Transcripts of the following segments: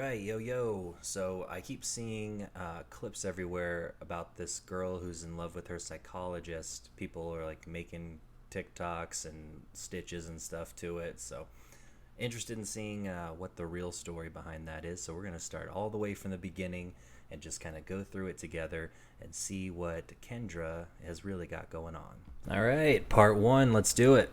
right, yo, yo. So I keep seeing clips everywhere about this girl who's in love with her psychologist. People are like making TikToks and stitches and stuff to it. So interested in seeing what the real story behind that is. So we're going to start all the way from the beginning and just kind of go through it together and see what Kendra has really got going on. All right, part one, let's do it.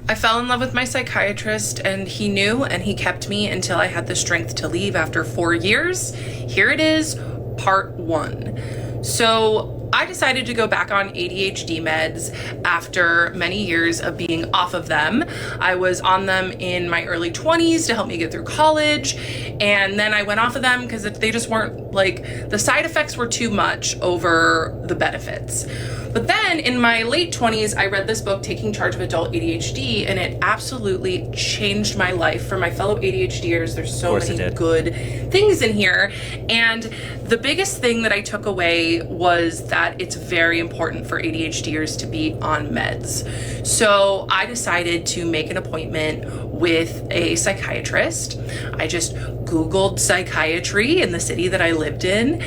I fell in love with my psychiatrist, and he knew, and he kept me until I had the strength to leave after 4 years. Here it is, part one. So I decided to go back on ADHD meds after many years of being off of them. I was on them in my early 20s to help me get through college, and then I went off of them because they just weren't, like, the side effects were too much over the benefits. But then in my late 20s, I read this book, Taking Charge of Adult ADHD, and it absolutely changed my life. For my fellow ADHDers, there's so many good things in here. And the biggest thing that I took away was that it's very important for ADHDers to be on meds. So I decided to make an appointment with a psychiatrist. I just Googled psychiatry in the city that I lived in.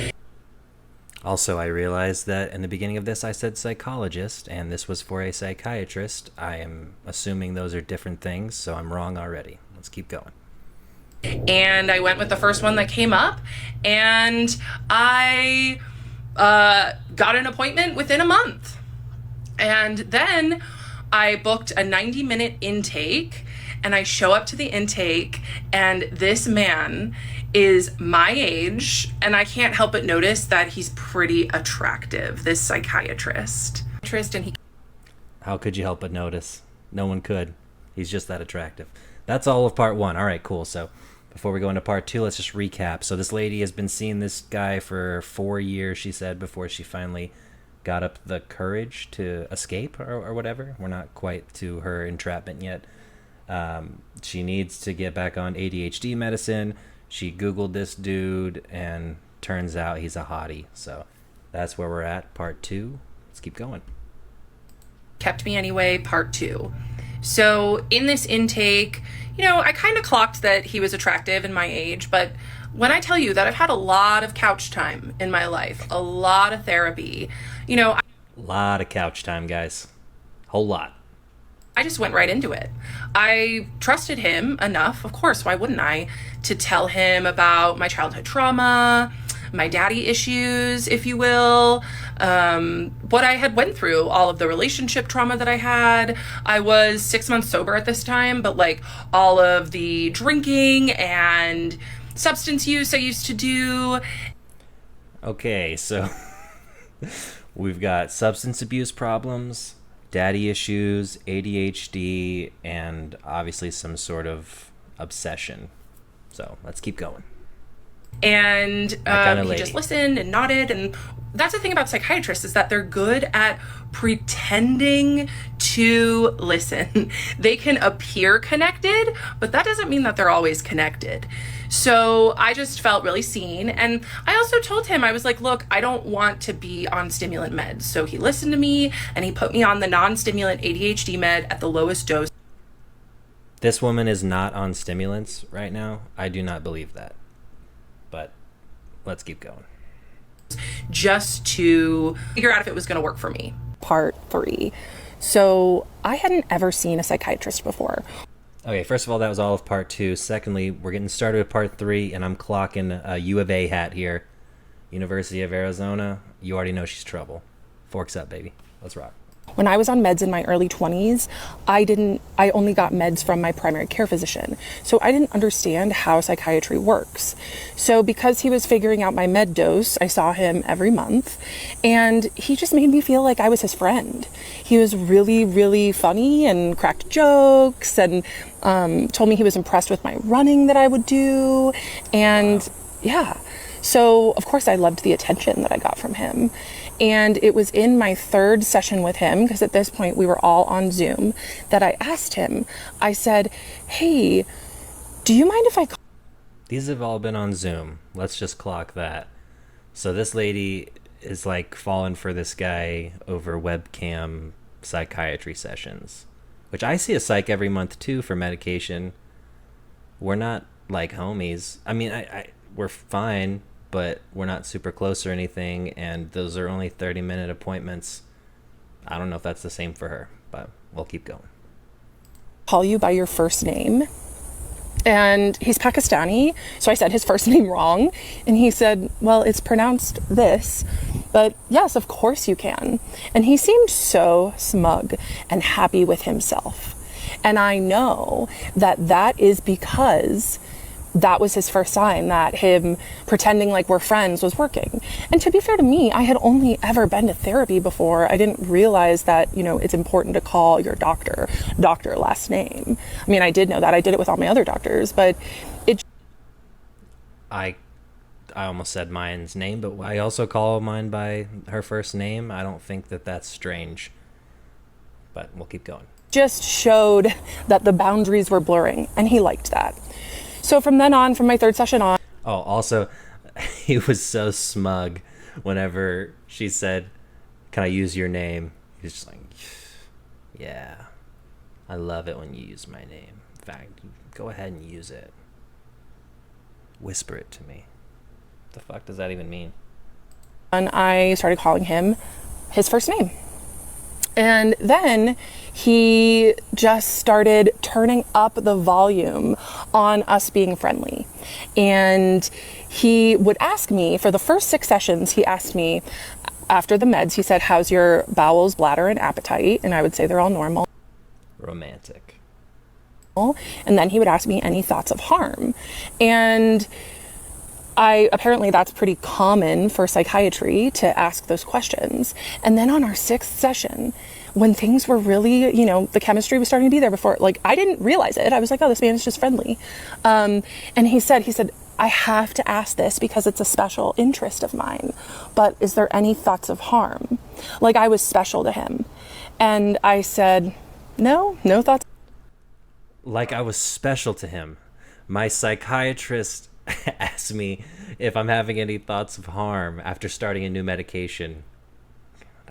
Also, I realized that in the beginning of this I said psychologist, and this was for a psychiatrist. I am assuming those are different things, so I'm wrong already. Let's keep going. And I went with the first one that came up, and I got an appointment within a month. And then I booked a 90-minute intake, and I show up to the intake, and this man is my age, and I can't help but notice that he's pretty attractive, this psychiatrist. How could you help but notice? No one could. He's just that attractive. That's all of part one. All right, cool. So before we go into part two, let's just recap. So this lady has been seeing this guy for 4 years, she said, before she finally got up the courage to escape or whatever. We're not quite to her entrapment yet. She needs to get back on ADHD medicine. She Googled this dude, and turns out he's a hottie. So that's where we're at, part two. Let's keep going. Kept me anyway, part two. So in this intake, I kind of clocked that he was attractive in my age, but when I tell you that I've had a lot of couch time in my life, a lot of therapy, a lot of couch time, guys. Whole lot. I just went right into it. I trusted him enough, of course, why wouldn't I, to tell him about my childhood trauma, my daddy issues, if you will, what I had went through, all of the relationship trauma that I had. I was 6 months sober at this time, but like all of the drinking and substance use I used to do. Okay, so we've got substance abuse problems, daddy issues, ADHD, and obviously some sort of obsession. So let's keep going. And he just listened and nodded. And that's the thing about psychiatrists, is that they're good at pretending to listen. They can appear connected, but that doesn't mean that they're always connected. So I just felt really seen. And I also told him, I was like, look, I don't want to be on stimulant meds. So he listened to me, and he put me on the non-stimulant ADHD med at the lowest dose. This woman is not on stimulants right now. I do not believe that. But let's keep going. Just to figure out if it was going to work for me. Part three. So I hadn't ever seen a psychiatrist before. Okay, first of all, that was all of part two. Secondly, we're getting started with part three, and I'm clocking a U of A hat here. University of Arizona. You already know she's trouble. Forks up, baby. Let's rock. When I was on meds in my early 20s, I only got meds from my primary care physician. So I didn't understand how psychiatry works. So because he was figuring out my med dose, I saw him every month, and he just made me feel like I was his friend. He was really, really funny and cracked jokes, and told me he was impressed with my running that I would do. And yeah, so of course I loved the attention that I got from him. And it was in my third session with him, because at this point we were all on Zoom, that I asked him, I said, hey, do you mind if I... These have all been on Zoom. Let's just clock that. So this lady is like falling for this guy over webcam psychiatry sessions, which I see a psych every month too for medication. We're not like homies. I mean, we're fine, but we're not super close or anything, and those are only 30-minute appointments. I don't know if that's the same for her, but we'll keep going. Call you by your first name. And he's Pakistani, so I said his first name wrong. And he said, well, it's pronounced this, but yes, of course you can. And he seemed so smug and happy with himself. And I know that that is because that was his first sign that him pretending like we're friends was working. And to be fair to me, I had only ever been to therapy before. I didn't realize that, you know, it's important to call your doctor last name. I mean, I did know that. I did it with all my other doctors, but it... I almost said mine's name, but I also call mine by her first name. I don't think that that's strange, but we'll keep going. Just showed that the boundaries were blurring, and he liked that. So from then on, from my third session on... Oh, also, he was so smug whenever she said, can I use your name? He was just like, yeah, I love it when you use my name. In fact, go ahead and use it. Whisper it to me. What the fuck does that even mean? And I started calling him his first name. And then he just started turning up the volume on us being friendly. And he would ask me, for the first 6 sessions, he asked me after the meds, he said, how's your bowels, bladder, and appetite? And I would say they're all normal. Romantic. And then he would ask me any thoughts of harm. And apparently that's pretty common for psychiatry to ask those questions. And then on our 6th session, when things were really, you know, the chemistry was starting to be there before, like, I didn't realize it. I was like, oh, this man is just friendly. And he said, I have to ask this because it's a special interest of mine, but is there any thoughts of harm? Like, I was special to him. And I said, no thoughts. Like I was special to him. My psychiatrist asked me if I'm having any thoughts of harm after starting a new medication.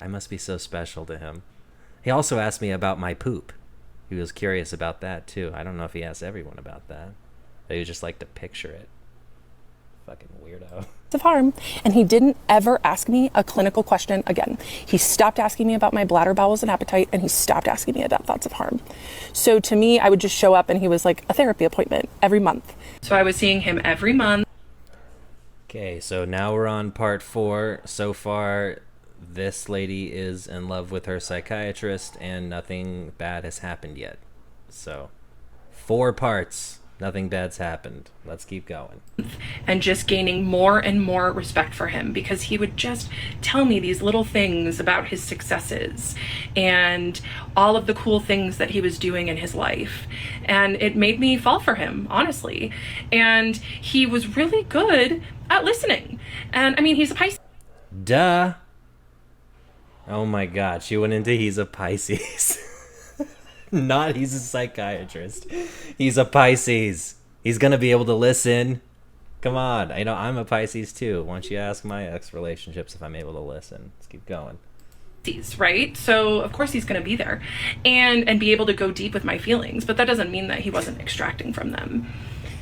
I must be so special to him. He also asked me about my poop. He was curious about that too. I don't know if he asked everyone about that, but he would just like to picture it. Fucking weirdo. Of harm. And he didn't ever ask me a clinical question again. He stopped asking me about my bladder, bowels, and appetite, and he stopped asking me about thoughts of harm. So to me, I would just show up and he was like a therapy appointment every month. So I was seeing him every month. Okay, so now we're on part 4. So far, this lady is in love with her psychiatrist and nothing bad has happened yet. So 4 parts. Nothing bad's happened. Let's keep going. And just gaining more and more respect for him because he would just tell me these little things about his successes and all of the cool things that he was doing in his life. And it made me fall for him, honestly. And he was really good at listening. And I mean, he's a Pisces. Duh. Oh my god, she went into he's a Pisces. Not he's a psychiatrist. He's a Pisces. He's gonna be able to listen. Come on. I know I'm a Pisces too. Why don't you ask my ex relationships if I'm able to listen? Let's keep going. Right? So of course he's going to be there and be able to go deep with my feelings, but that doesn't mean that he wasn't extracting from them.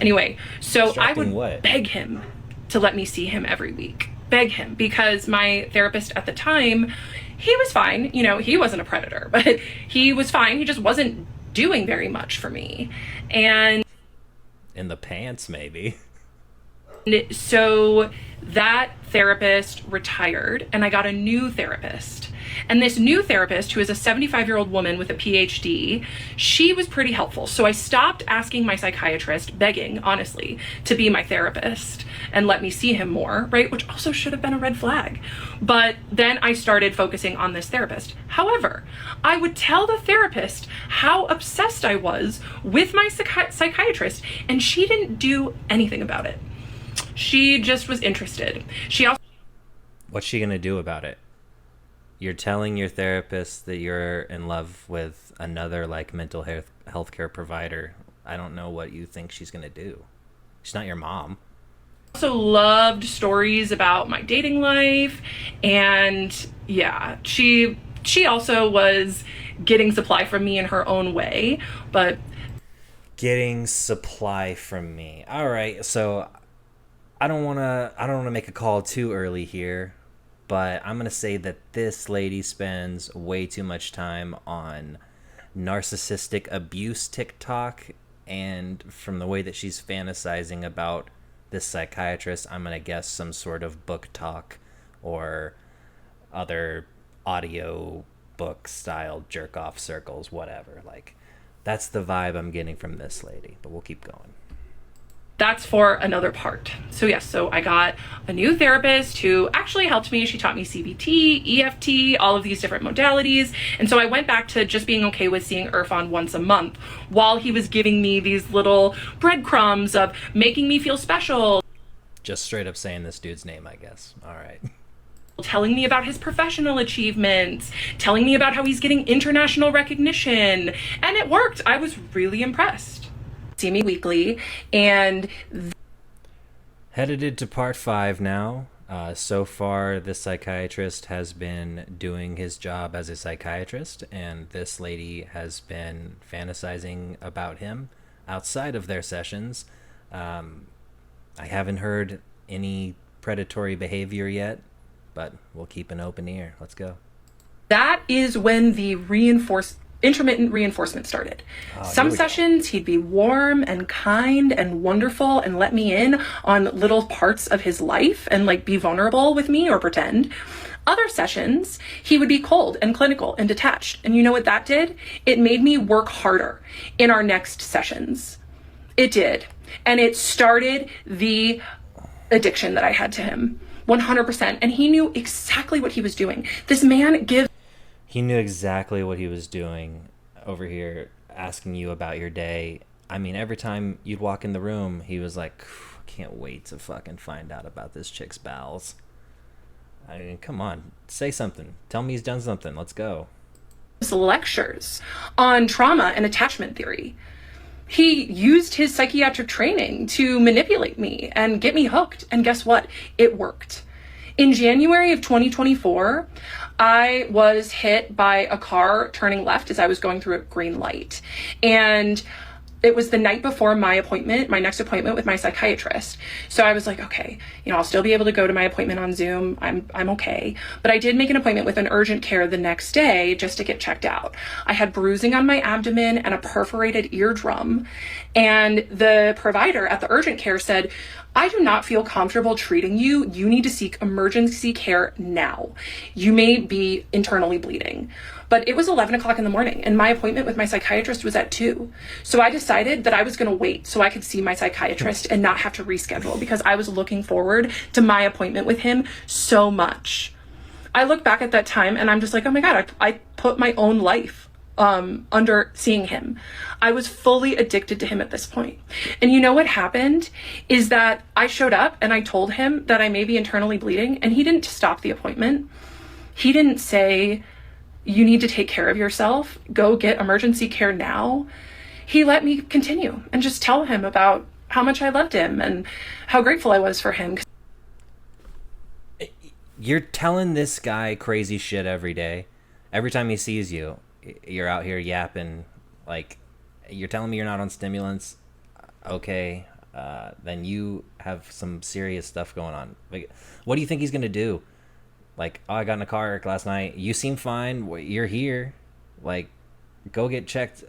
Anyway, so I would beg him to let me see him every week. Beg him, because my therapist at the time, he was fine. You know, he wasn't a predator, but he was fine. He just wasn't doing very much for me. And in the pants, maybe. So that therapist retired and I got a new therapist. And this new therapist, who is a 75-year-old woman with a PhD, she was pretty helpful. So I stopped asking my psychiatrist, begging, honestly, to be my therapist and let me see him more, right? Which also should have been a red flag. But then I started focusing on this therapist. However, I would tell the therapist how obsessed I was with my psychiatrist, and she didn't do anything about it. She just was interested. She also... What's she gonna do about it? You're telling your therapist that you're in love with another like mental health care provider. I don't know what you think she's gonna do. She's not your mom. Also loved stories about my dating life, and yeah, she also was getting supply from me in her own way, but Getting supply from me. All right, so I don't wanna make a call too early here, but I'm gonna say that this lady spends way too much time on narcissistic abuse TikTok, and from the way that she's fantasizing about this psychiatrist, I'm gonna guess some sort of book talk or other audio book style jerk off circles, whatever. Like, that's the vibe I'm getting from this lady, but we'll keep going. That's for another part. So yes, so I got a new therapist who actually helped me. She taught me CBT, EFT, all of these different modalities. And so I went back to just being okay with seeing Irfan once a month while he was giving me these little breadcrumbs of making me feel special. Just straight up saying this dude's name, I guess. All right. Telling me about his professional achievements, telling me about how he's getting international recognition. And it worked. I was really impressed. See me weekly, and Headed into part 5 now. So far, this psychiatrist has been doing his job as a psychiatrist, and this lady has been fantasizing about him outside of their sessions. I haven't heard any predatory behavior yet, but we'll keep an open ear. Let's go. that is when the intermittent reinforcement started. Some sessions he'd be warm and kind and wonderful and let me in on little parts of his life and like be vulnerable with me or pretend. Other sessions, he would be cold and clinical and detached. And you know what that did? It made me work harder in our next sessions. It did. And it started the addiction that I had to him. 100%. And he knew exactly what he was doing. This man gives. He knew exactly what he was doing over here, asking you about your day. I mean, every time you'd walk in the room, he was like, can't wait to fucking find out about this chick's bowels. I mean, come on, say something. Tell me he's done something. Let's go. Lectures on trauma and attachment theory. He used his psychiatric training to manipulate me and get me hooked. And guess what? It worked. In January of 2024, I was hit by a car turning left as I was going through a green light. And it was the night before my next appointment with my psychiatrist. So I was like, okay, I'll still be able to go to my appointment on Zoom. I'm okay. But I did make an appointment with an urgent care the next day just to get checked out. I had bruising on my abdomen and a perforated eardrum. And the provider at the urgent care said, I do not feel comfortable treating you. You need to seek emergency care now. You may be internally bleeding. But it was 11 o'clock in the morning and my appointment with my psychiatrist was at 2. So I decided that I was going to wait so I could see my psychiatrist and not have to reschedule because I was looking forward to my appointment with him so much. I look back at that time and I'm just like, oh my God, I put my own life under seeing him. I was fully addicted to him at this point. And you know what happened is that I showed up and I told him that I may be internally bleeding and he didn't stop the appointment. He didn't say, you need to take care of yourself. Go get emergency care now. He let me continue and just tell him about how much I loved him and how grateful I was for him. You're telling this guy crazy shit every day. Every time he sees you, you're out here yapping. Like, you're telling me you're not on stimulants. Okay, then you have some serious stuff going on. Like, what do you think he's gonna do? Like, oh, I got in a car wreck last night. You seem fine. You're here. Like, go get checked.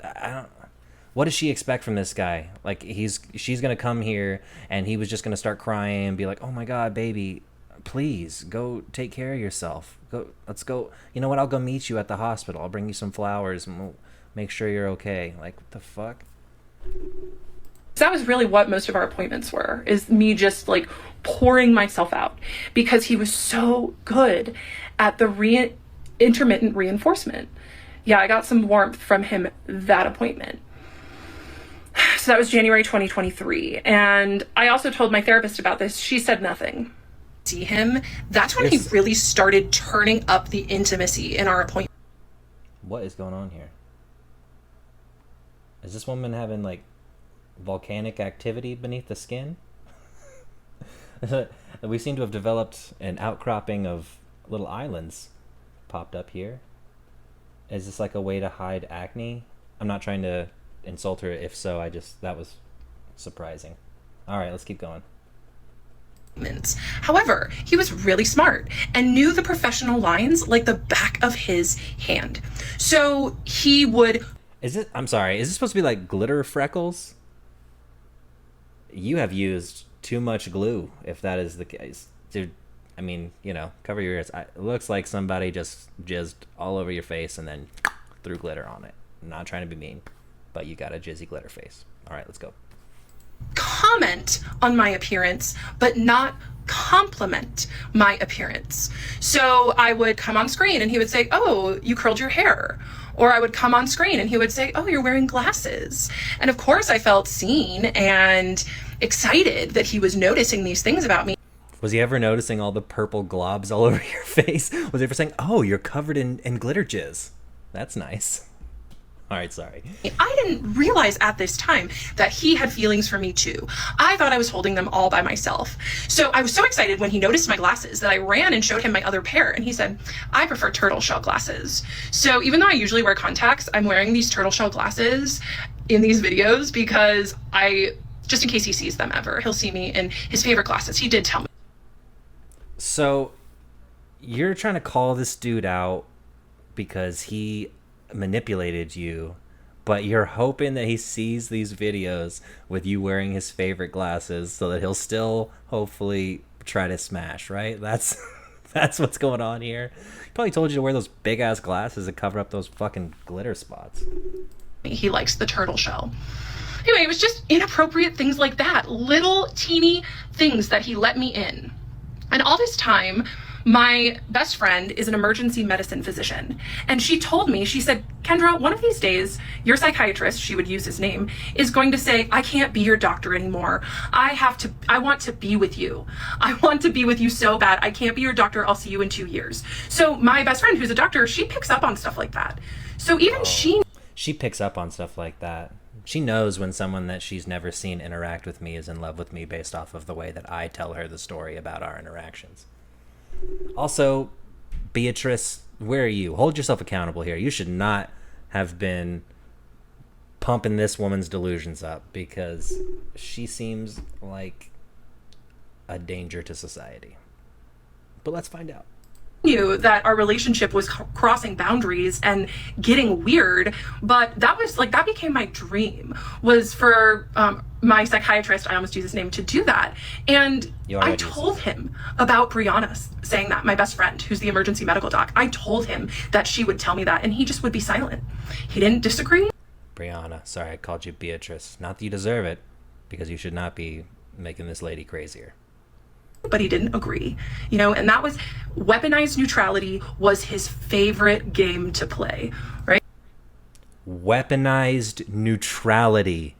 What does she expect from this guy? Like, she's gonna come here and he was just gonna start crying and be like, oh my God, baby, please go take care of yourself. Let's go. You know what? I'll go meet you at the hospital. I'll bring you some flowers and we'll make sure you're okay. Like, what the fuck? That was really what most of our appointments were, is me just like pouring myself out because he was so good at the intermittent reinforcement. Yeah, I got some warmth from him that appointment. So that was January 2023. And I also told my therapist about this. She said nothing. See him. That's when he really started turning up the intimacy in our appointment. What is going on here? Is this woman having like volcanic activity beneath the skin? We seem to have developed an outcropping of little islands popped up here. Is this like a way to hide acne? I'm not trying to insult her. If so, that was surprising. All right, let's keep going. However, he was really smart and knew the professional lines like the back of his hand. So he would... I'm sorry, is this supposed to be like glitter freckles? You have used too much glue, if that is the case. Dude, I mean, cover your ears. It looks like somebody just jizzed all over your face and then threw glitter on it. I'm not trying to be mean, but you got a jizzy glitter face. All right, let's go. Comment on my appearance, but not compliment my appearance. So I would come on screen and he would say, "Oh, you curled your hair." Or I would come on screen and he would say, "Oh, you're wearing glasses." And of course I felt seen and excited that he was noticing these things about me. Was he ever noticing all the purple globs all over your face? Was he ever saying, "Oh, you're covered in glitter jizz"? That's nice. All right, sorry. I didn't realize at this time that he had feelings for me too. I thought I was holding them all by myself. So I was so excited when he noticed my glasses that I ran and showed him my other pair, and he said, "I prefer turtle shell glasses." So even though I usually wear contacts, I'm wearing these turtle shell glasses in these videos because just in case he sees them ever, he'll see me in his favorite glasses. He did tell me. So you're trying to call this dude out because he manipulated you, but you're hoping that he sees these videos with you wearing his favorite glasses so that he'll still hopefully try to smash, right? That's what's going on here. He probably told you to wear those big ass glasses that cover up those fucking glitter spots. He likes the turtle shell. Anyway, it was just inappropriate things like that, little teeny things that he let me in. And all this time, my best friend is an emergency medicine physician. And she told me, she said, "Kendra, one of these days, your psychiatrist," she would use his name, "is going to say, 'I can't be your doctor anymore. I want to be with you. I want to be with you so bad. I can't be your doctor. I'll see you in 2 years.'" So my best friend, who's a doctor, she picks up on stuff like that. So even she picks up on stuff like that. She knows when someone that she's never seen interact with me is in love with me based off of the way that I tell her the story about our interactions. Also, Beatrice, where are you? Hold yourself accountable here. You should not have been pumping this woman's delusions up because she seems like a danger to society. But let's find out. Knew that our relationship was crossing boundaries and getting weird, but that became my dream, was for my psychiatrist, I almost used his name, to do that. And I told him about Brianna saying that, my best friend, who's the emergency medical doc. I told him that she would tell me that, and he just would be silent. He didn't disagree. Brianna, sorry I called you Beatrice. Not that you deserve it, because you should not be making this lady crazier. But he didn't agree, and that was weaponized neutrality was his favorite game to play, right? Weaponized neutrality.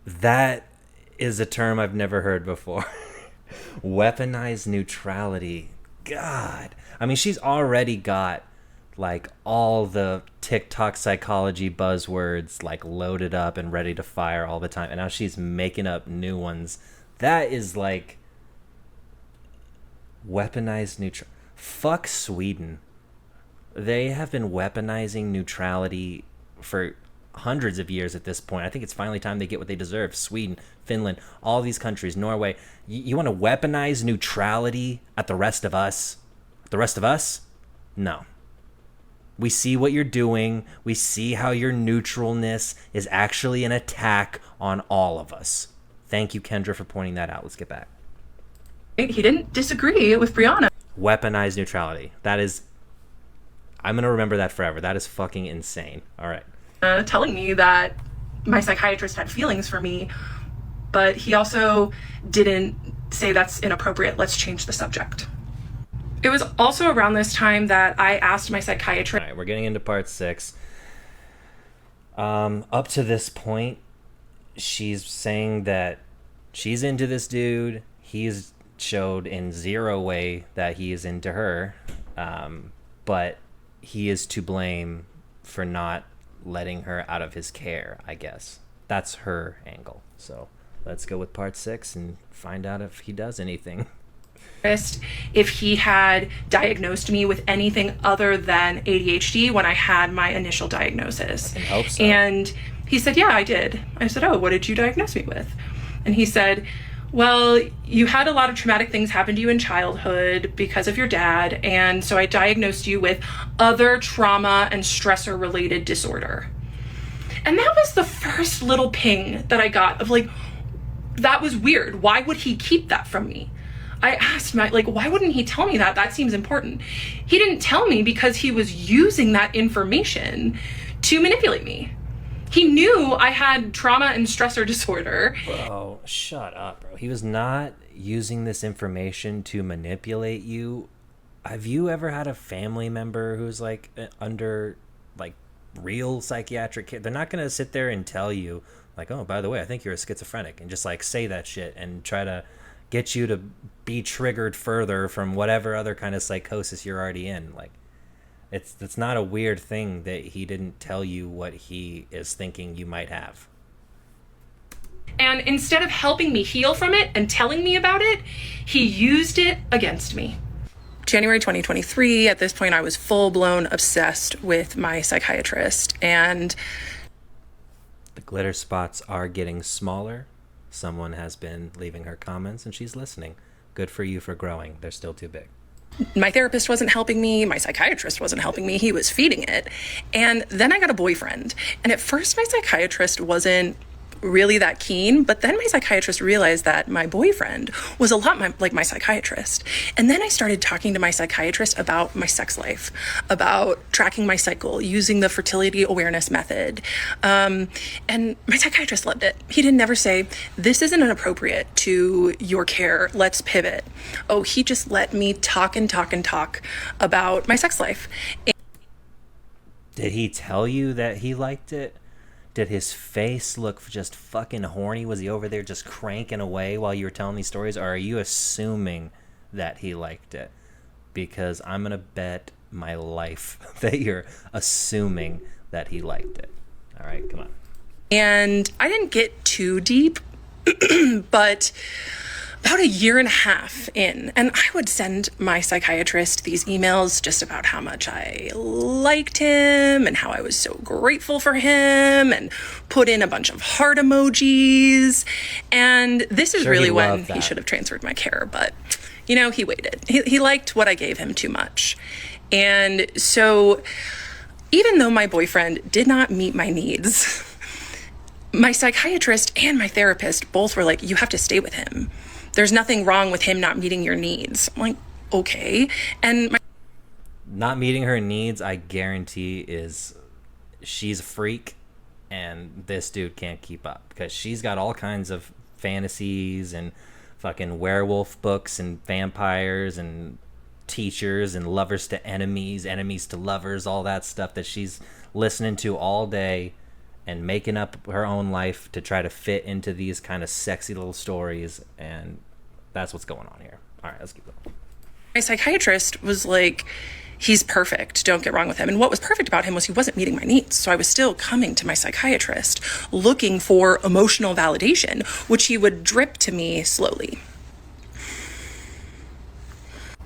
That is a term I've never heard before. Weaponized neutrality. God. I mean, she's already got like all the TikTok psychology buzzwords like loaded up and ready to fire all the time. And now she's making up new ones. That is like weaponized neutral. Fuck Sweden. They have been weaponizing neutrality for hundreds of years at this point. I think it's finally time they get what they deserve. Sweden, Finland, all these countries, Norway. You want to weaponize neutrality at the rest of us? The rest of us? No. We see what you're doing. We see how your neutralness is actually an attack on all of us. Thank you, Kendra, for pointing that out. Let's get back. He didn't disagree with Brianna. Weaponized neutrality. That is... I'm going to remember that forever. That is fucking insane. All right. Telling me that my psychiatrist had feelings for me, but he also didn't say that's inappropriate. Let's change the subject. It was also around this time that I asked my psychiatrist. All right, we're getting into part 6. Up to this point, she's saying that she's into this dude. He's showed in zero way that he is into her, but he is to blame for not letting her out of his care, I guess. That's her angle. So let's go with part 6 and find out if he does anything if he had diagnosed me with anything other than ADHD when I had my initial diagnosis. I hope so. And he said, yeah, I did. I said, oh, what did you diagnose me with? And he said, well, you had a lot of traumatic things happen to you in childhood because of your dad, and so I diagnosed you with other trauma and stressor related disorder. And that was the first little ping that I got of like, that was weird. Why would he keep that from me? I asked him, like, why wouldn't he tell me that? That seems important. He didn't tell me because he was using that information to manipulate me. He knew I had trauma and stressor disorder. Bro, shut up, bro. He was not using this information to manipulate you. Have you ever had a family member who's like under like real psychiatric care? They're not going to sit there and tell you like, oh, by the way, I think you're a schizophrenic, and just like say that shit and try to get you to be triggered further from whatever other kind of psychosis you're already in. Like, it's not a weird thing that he didn't tell you what he is thinking you might have. And instead of helping me heal from it and telling me about it, he used it against me. January 2023, at this point, I was full-blown obsessed with my psychiatrist. And the glitter spots are getting smaller. Someone has been leaving her comments and she's listening. Good for you for growing. They're still too big. My therapist wasn't helping me. My psychiatrist wasn't helping me. He was feeding it. And then I got a boyfriend. And at first, my psychiatrist wasn't really that keen. But then my psychiatrist realized that my boyfriend was a lot like my psychiatrist. And then I started talking to my psychiatrist about my sex life, about tracking my cycle, using the fertility awareness method. And my psychiatrist loved it. He didn't never say, this isn't inappropriate to your care. Let's pivot. Oh, he just let me talk and talk and talk about my sex life. Did he tell you that he liked it? Did his face look just fucking horny? Was he over there just cranking away while you were telling these stories? Or are you assuming that he liked it? Because I'm going to bet my life that you're assuming that he liked it. All right, come on. And I didn't get too deep, but about a year and a half in, and I would send my psychiatrist these emails just about how much I liked him and how I was so grateful for him, and put in a bunch of heart emojis. And this is really when he should have transferred my care, but you know, he waited. He liked what I gave him too much. And so even though my boyfriend did not meet my needs, my psychiatrist and my therapist both were like, you have to stay with him. There's nothing wrong with him not meeting your needs. I'm like, okay. And not meeting her needs, I guarantee, is she's a freak, and this dude can't keep up because she's got all kinds of fantasies and fucking werewolf books and vampires and teachers and lovers to enemies, enemies to lovers, all that stuff that she's listening to all day and making up her own life to try to fit into these kind of sexy little stories. And that's what's going on here. All right, let's keep going. My psychiatrist was like, he's perfect. Don't get wrong with him. And what was perfect about him was he wasn't meeting my needs. So I was still coming to my psychiatrist looking for emotional validation, which he would drip to me slowly.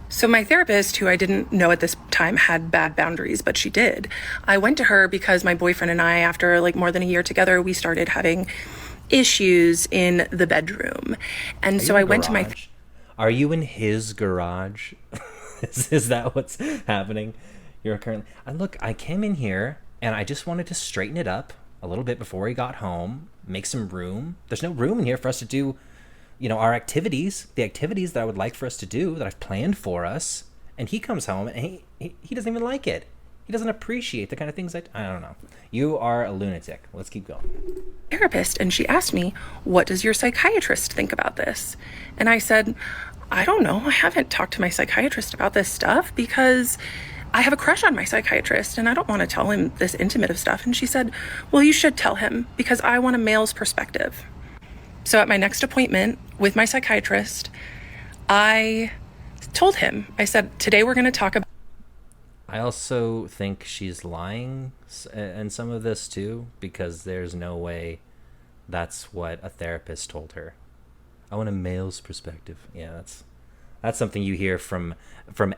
So my therapist, who I didn't know at this time had bad boundaries, but she did, I went to her because my boyfriend and I, after like more than a year together, we started having issues in the bedroom. And so I went to my... Are you in his garage? Is that what's happening? You're currently... Look, I came in here and I just wanted to straighten it up a little bit before he got home, make some room. There's no room in here for us to do, you know, our activities, the activities that I would like for us to do, that I've planned for us. And he comes home and he doesn't even like it. He doesn't appreciate the kind of things I don't know. You are a lunatic. Let's keep going. Therapist, and she asked me, what does your psychiatrist think about this? And I said, I don't know. I haven't talked to my psychiatrist about this stuff because I have a crush on my psychiatrist and I don't want to tell him this intimate of stuff. And she said, well, you should tell him because I want a male's perspective. So at my next appointment with my psychiatrist, I told him, I said, today we're going to talk about... I also think she's lying in some of this too, because there's no way that's what a therapist told her. I want a male's perspective. Yeah, That's something you hear from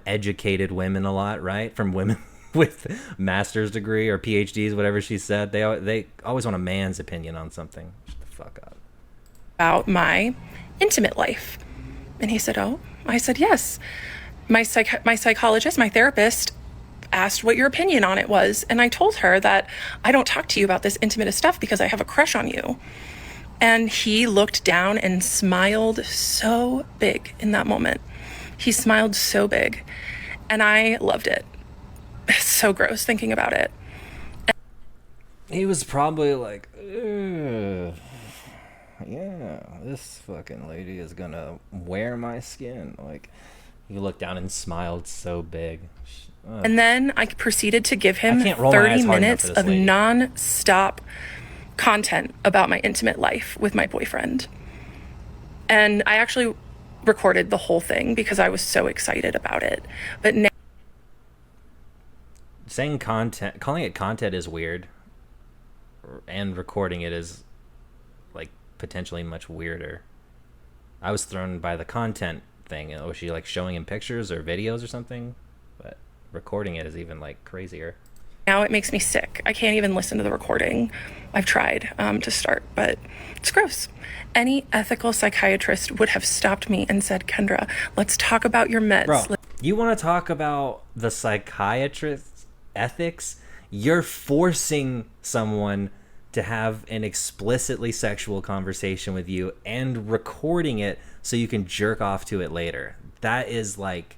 educated women a lot, right? From women with master's degree or PhDs, whatever she said. They always want a man's opinion on something. Shut the fuck up. About my intimate life. And he said, oh. I said, yes. My psychologist, my therapist, asked what your opinion on it was. And I told her that I don't talk to you about this intimate stuff because I have a crush on you. And he looked down and smiled so big in that moment. He smiled so big. And I loved it. It's so gross thinking about it. He was probably like, ugh. Yeah, this fucking lady is gonna wear my skin. Like, he looked down and smiled so big. Ugh. And then I proceeded to give him I can't roll my eyes 30 hard enough minutes for this of lady. non-stop content about my intimate life with my boyfriend. And I actually recorded the whole thing because I was so excited about it. But now Saying content, calling it content is weird, and recording it is like potentially much weirder. I was thrown by the content thing. Was she like showing him pictures or videos or something? But recording it is even like crazier. it makes me sick. I can't even listen to the recording. I've tried to start, but it's gross. Any ethical psychiatrist would have stopped me and said, Kendra, let's talk about your meds. Bro, you want to talk about the psychiatrist's ethics? You're forcing someone to have an explicitly sexual conversation with you and recording it so you can jerk off to it later. That is like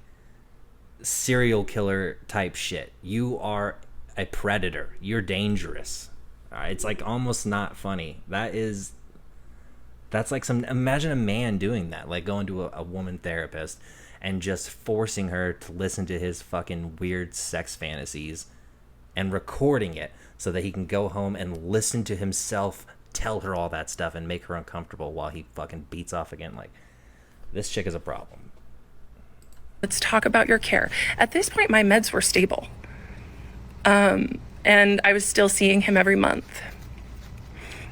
serial killer type shit. You are a predator. You're dangerous. It's like almost not funny. That's like imagine a man doing that, like going to a woman therapist and just forcing her to listen to his fucking weird sex fantasies and recording it so that he can go home and listen to himself tell her all that stuff and make her uncomfortable while he fucking beats off again. Like, this chick is a problem. Let's talk about your care. At this point, my meds were stable. And I was still seeing him every month.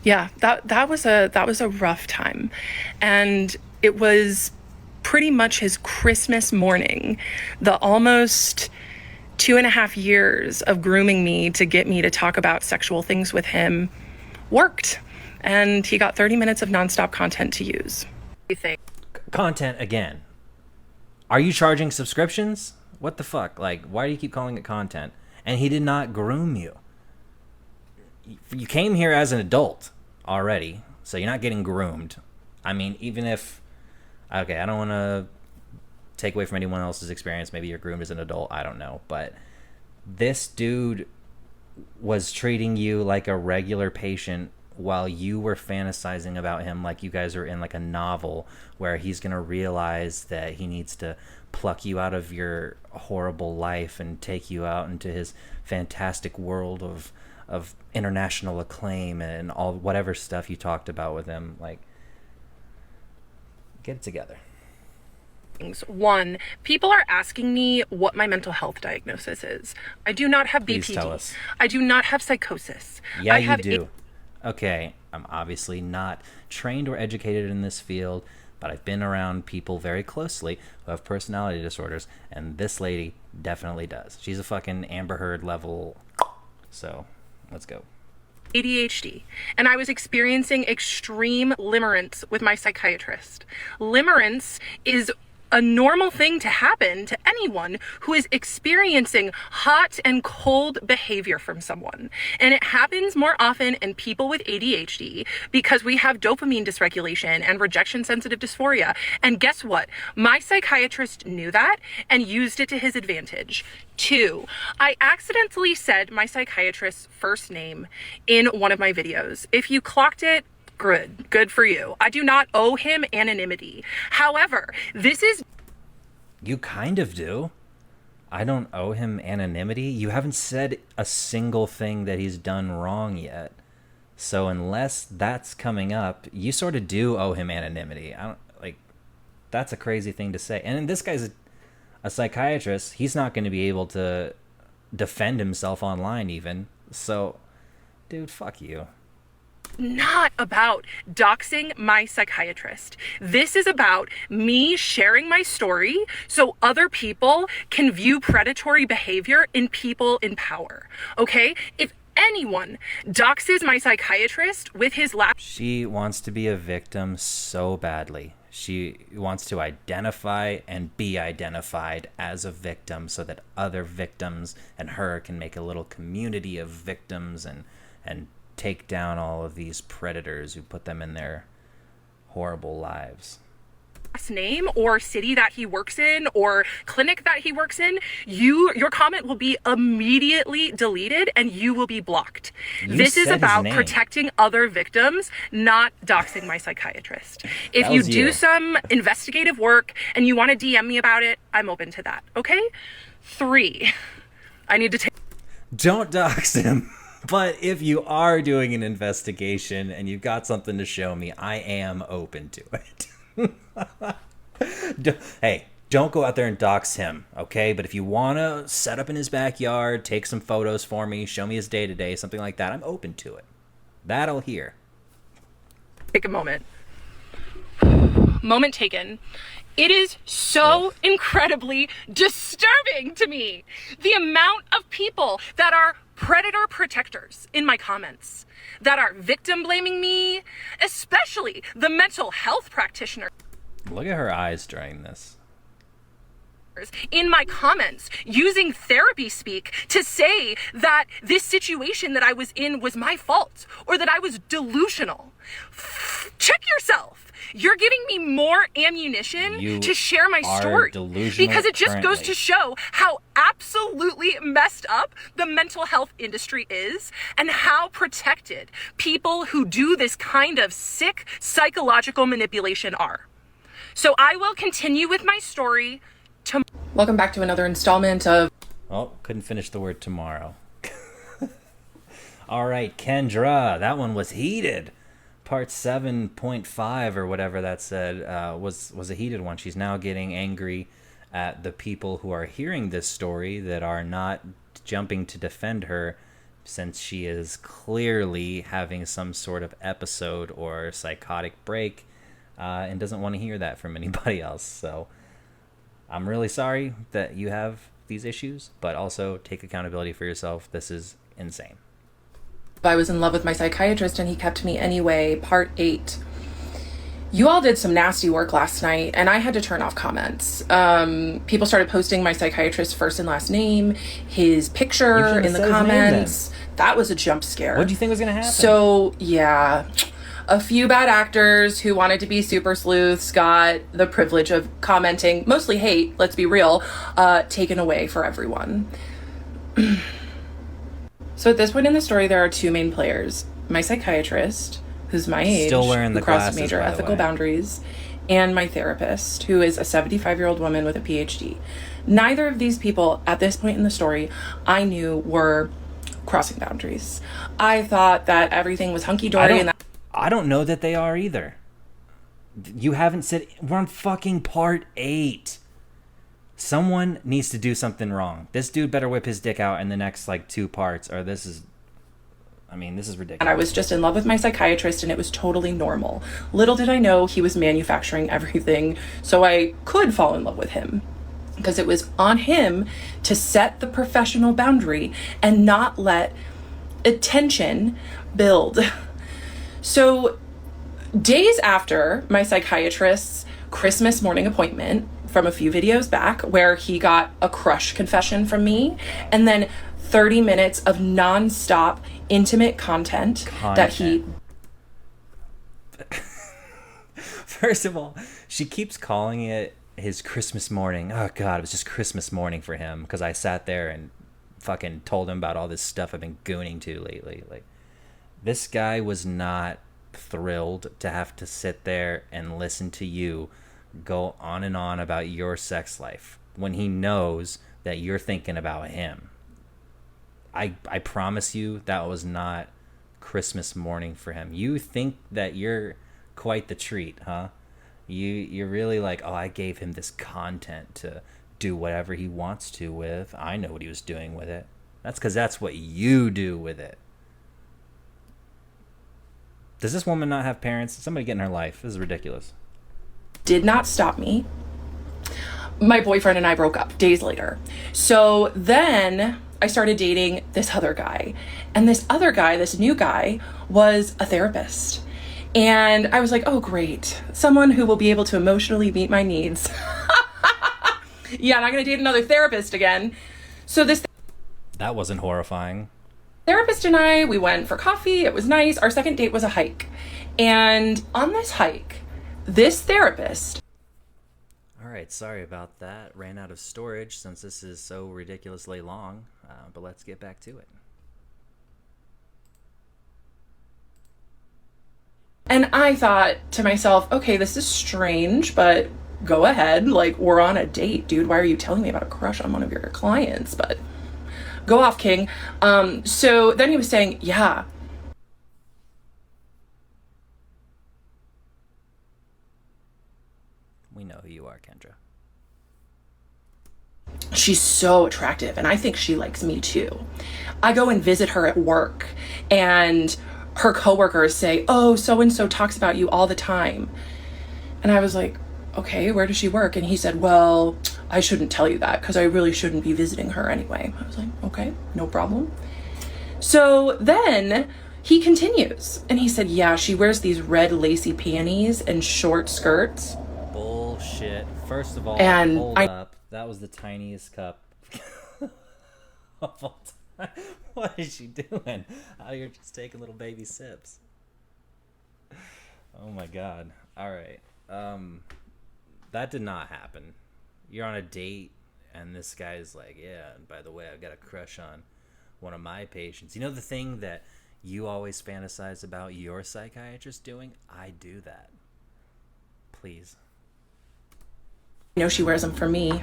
Yeah, that was a rough time. And it was pretty much his Christmas morning, the almost 2.5 years of grooming me to get me to talk about sexual things with him worked. And he got 30 minutes of nonstop content to use. Content again. Are you charging subscriptions? What the fuck? Like, why do you keep calling it content? And he did not groom you. You came here as an adult already, so you're not getting groomed. I mean, even if... Okay, I don't want to take away from anyone else's experience. Maybe you're groomed as an adult. I don't know. But this dude was treating you like a regular patient while you were fantasizing about him like you guys are in like a novel where he's going to realize that he needs to pluck you out of your horrible life and take you out into his fantastic world of international acclaim and all whatever stuff you talked about with him. Like, get it together. One, people are asking me what my mental health diagnosis is. I do not have BPD. Please tell us. I do not have psychosis. Yeah, I you have do. Okay, I'm obviously not trained or educated in this field, but I've been around people very closely who have personality disorders, and this lady definitely does. She's a fucking Amber Heard level. So, let's go. ADHD, and I was experiencing extreme limerence with my psychiatrist. Limerence is a normal thing to happen to anyone who is experiencing hot and cold behavior from someone. And it happens more often in people with ADHD because we have dopamine dysregulation and rejection sensitive dysphoria. And guess what? My psychiatrist knew that and used it to his advantage. 2, I accidentally said my psychiatrist's first name in one of my videos. If you clocked it, good for you. I do not owe him anonymity. However, this is... You kind of do. I don't owe him anonymity. You haven't said a single thing that he's done wrong yet. So unless that's coming up, you sort of do owe him anonymity. I don't like. That's a crazy thing to say. And this guy's a psychiatrist. He's not going to be able to defend himself online even. So, dude, fuck you. Not about doxing my psychiatrist. This is about me sharing my story so other people can view predatory behavior in people in power. Okay? If anyone doxes my psychiatrist with his She wants to be a victim so badly. She wants to identify and be identified as a victim so that other victims and her can make a little community of victims and take down all of these predators who put them in their horrible lives. last name or city that he works in or clinic that he works in, your comment will be immediately deleted and you will be blocked. This is about protecting other victims, not doxing my psychiatrist. If you do some investigative work and you want to DM me about it, I'm open to that. Okay? 3, I need to take. Don't dox him. But if you are doing an investigation and you've got something to show me, I am open to it. Hey, don't go out there and dox him, okay? But if you want to set up in his backyard, take some photos for me, show me his day-to-day, something like that, I'm open to it. That I'll hear. Take a moment. Moment taken. It is so incredibly disturbing to me, the amount of people that are predator protectors in my comments, that are victim blaming me, especially the mental health practitioner. Look at her eyes during this. In my comments, using therapy speak to say that this situation that I was in was my fault or that I was delusional. Check yourself. You're giving me more ammunition to share my story because it just goes to show how absolutely messed up the mental health industry is and how protected people who do this kind of sick psychological manipulation are. So I will continue with my story. Welcome back to another installment of... Oh, couldn't finish the word tomorrow. All right, Kendra, that one was heated. Part 7.5 or whatever that said was a heated one. She's now getting angry at the people who are hearing this story that are not jumping to defend her, since she is clearly having some sort of episode or psychotic break and doesn't want to hear that from anybody else. So I'm really sorry that you have these issues, but also take accountability for yourself. This is insane. I was in love with my psychiatrist and he kept me anyway. Part 8. You all did some nasty work last night and I had to turn off comments. People started posting my psychiatrist's first and last name, his picture in the comments. That was a jump scare. What do you think was going to happen? So, yeah. A few bad actors who wanted to be super sleuths got the privilege of commenting, mostly hate, let's be real, taken away for everyone. So at this point in the story, there are 2 main players. My psychiatrist, who's my age, still wearing the who crossed glasses, major by the ethical way. boundaries, and my therapist, who is a 75-year-old woman with a PhD. Neither of these people, at this point in the story, I knew were crossing boundaries. I thought that everything was hunky-dory and that... I don't know that they are either. You haven't said... We're on fucking part 8. Someone needs to do something wrong. This dude better whip his dick out in the next, 2 parts, or this is... I mean, this is ridiculous. And I was just in love with my psychiatrist, and it was totally normal. Little did I know he was manufacturing everything, so I could fall in love with him. Because it was on him to set the professional boundary and not let attention build. So, days after my psychiatrist's Christmas morning appointment from a few videos back, where he got a crush confession from me, and then 30 minutes of non-stop intimate content that he... First of all, she keeps calling it his Christmas morning. Oh, God, it was just Christmas morning for him, because I sat there and fucking told him about all this stuff I've been gooning to lately. This guy was not thrilled to have to sit there and listen to you go on and on about your sex life when he knows that you're thinking about him. I promise you that was not Christmas morning for him. You think that you're quite the treat, huh? You're really like, oh, I gave him this content to do whatever he wants to with. I know what he was doing with it. That's because that's what you do with it. Does this woman not have parents? Somebody get in her life. This is ridiculous. Did not stop me. My boyfriend and I broke up days later. So then I started dating this other guy. And this other guy, this new guy, was a therapist. And I was like, oh, great. Someone who will be able to emotionally meet my needs. Yeah, I'm not going to date another therapist again. So this That wasn't horrifying. therapist and I, we went for coffee. It was nice. Our second date was a hike. And on this hike, this therapist... All right, sorry about that. Ran out of storage since this is so ridiculously long, but let's get back to it. And I thought to myself, okay, this is strange, but go ahead. Like, we're on a date, dude. Why are you telling me about a crush on one of your clients? But go off, King. So then he was saying, yeah. We know who you are, Kendra. She's so attractive, and I think she likes me too. I go and visit her at work, and her coworkers say, oh, so-and-so talks about you all the time. And I was like, okay, where does she work? And he said, well, I shouldn't tell you that because I really shouldn't be visiting her anyway. I was like, okay, no problem. So then he continues, and he said, yeah, she wears these red lacy panties and short skirts. Bullshit. First of all, And hold up. That was the tiniest cup of all time. What is she doing? Out here just taking little baby sips. Oh my god. All right. That did not happen. You're on a date and this guy's like, yeah, and by the way, I've got a crush on one of my patients. You know the thing that you always fantasize about your psychiatrist doing? I do that. Please. You know, she wears them for me.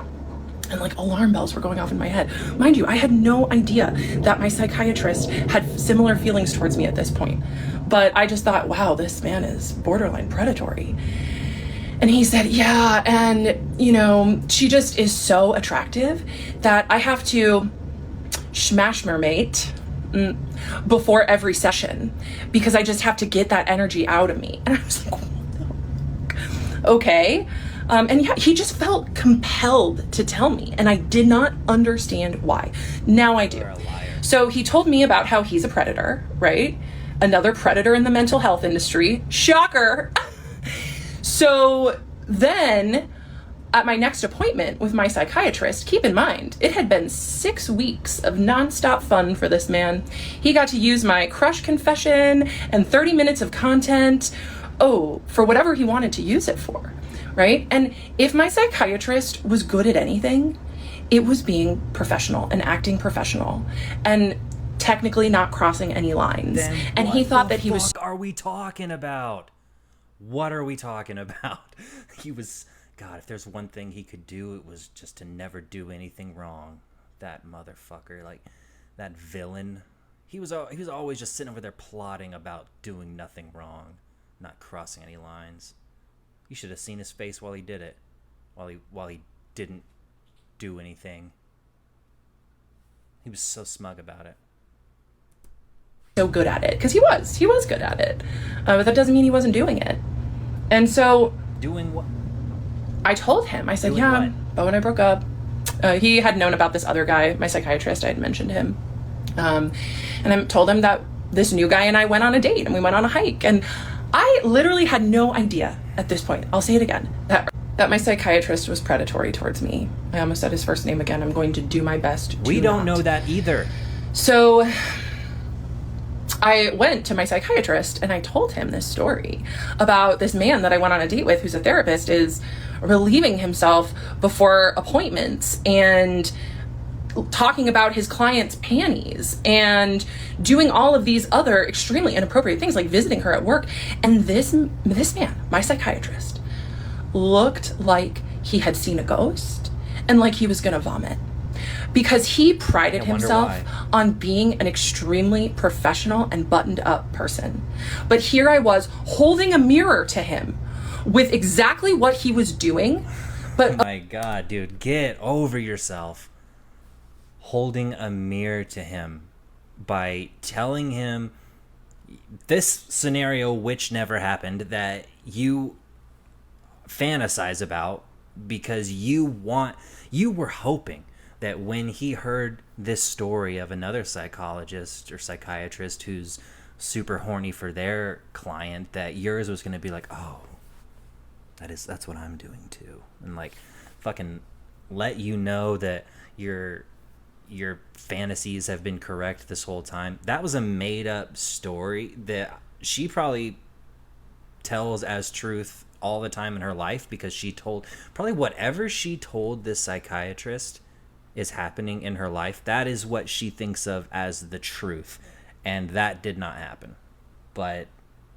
And like alarm bells were going off in my head. Mind you, I had no idea that my psychiatrist had similar feelings towards me at this point. But I just thought, wow, this man is borderline predatory. And he said, yeah, and you know, she just is so attractive that I have to smash her mate before every session because I just have to get that energy out of me. And I was like, what the fuck? Okay. And yeah, he just felt compelled to tell me, and I did not understand why. Now I do. You're a liar. So he told me about how he's a predator, right? Another predator in the mental health industry. Shocker. So then at my next appointment with my psychiatrist, keep in mind, it had been 6 weeks of nonstop fun for this man. He got to use my crush confession and 30 minutes of content, for whatever he wanted to use it for. Right? And if my psychiatrist was good at anything, it was being professional and acting professional and technically not crossing any lines. And he thought that he was... What are we talking about? What are we talking about? He was... God, if there's one thing he could do, it was just to never do anything wrong. That motherfucker, like, that villain. He was always just sitting over there plotting about doing nothing wrong, not crossing any lines. You should have seen his face while he did it, while he didn't do anything. He was so smug about it. So good at it, because he was good at it, but that doesn't mean he wasn't doing it. And so doing what? I told him, I said, Doing yeah, what? Bo and I broke up. He had known about this other guy, my psychiatrist. I had mentioned him, and I told him that this new guy and I went on a date and we went on a hike, and I literally had no idea at this point, I'll say it again, that my psychiatrist was predatory towards me. I almost said his first name again. I'm going to do my best to We don't not. know that either. So I went to my psychiatrist and I told him this story about this man that I went on a date with, who's a therapist, is relieving himself before appointments and talking about his clients' panties and doing all of these other extremely inappropriate things, like visiting her at work. And this man, my psychiatrist, looked like he had seen a ghost and like he was gonna vomit, because he prided himself on being an extremely professional and buttoned up person. But here I was holding a mirror to him with exactly what he was doing. But Oh my god, dude, get over yourself. Holding a mirror to him by telling him this scenario, which never happened, that you fantasize about because you were hoping that when he heard this story of another psychologist or psychiatrist who's super horny for their client, that yours was going to be like, oh, that's what I'm doing too, and like fucking let you know that your fantasies have been correct this whole time. That was a made up story that she probably tells as truth all the time in her life, because she told probably whatever she told this psychiatrist is happening in her life, that is what she thinks of as the truth, and that did not happen. But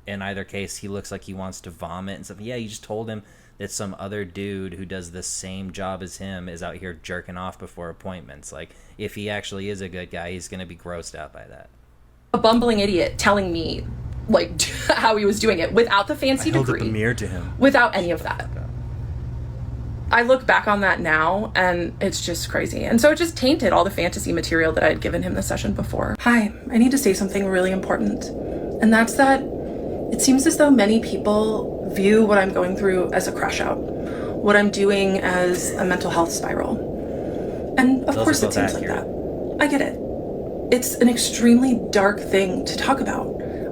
in either case, he looks like he wants to vomit and stuff. Yeah, you just told him that some other dude who does the same job as him is out here jerking off before appointments. Like, if he actually is a good guy, he's going to be grossed out by that. A bumbling idiot telling me, like, how he was doing it without the fancy degree. I held up a mirror to him. Without any of that. I look back on that now, and it's just crazy. And so it just tainted all the fantasy material that I had given him the session before. Hi, I need to say something really important. And that's that it seems as though many people view what I'm going through as a crash out, what I'm doing as a mental health spiral. And of course it seems like that. I get it. It's an extremely dark thing to talk about,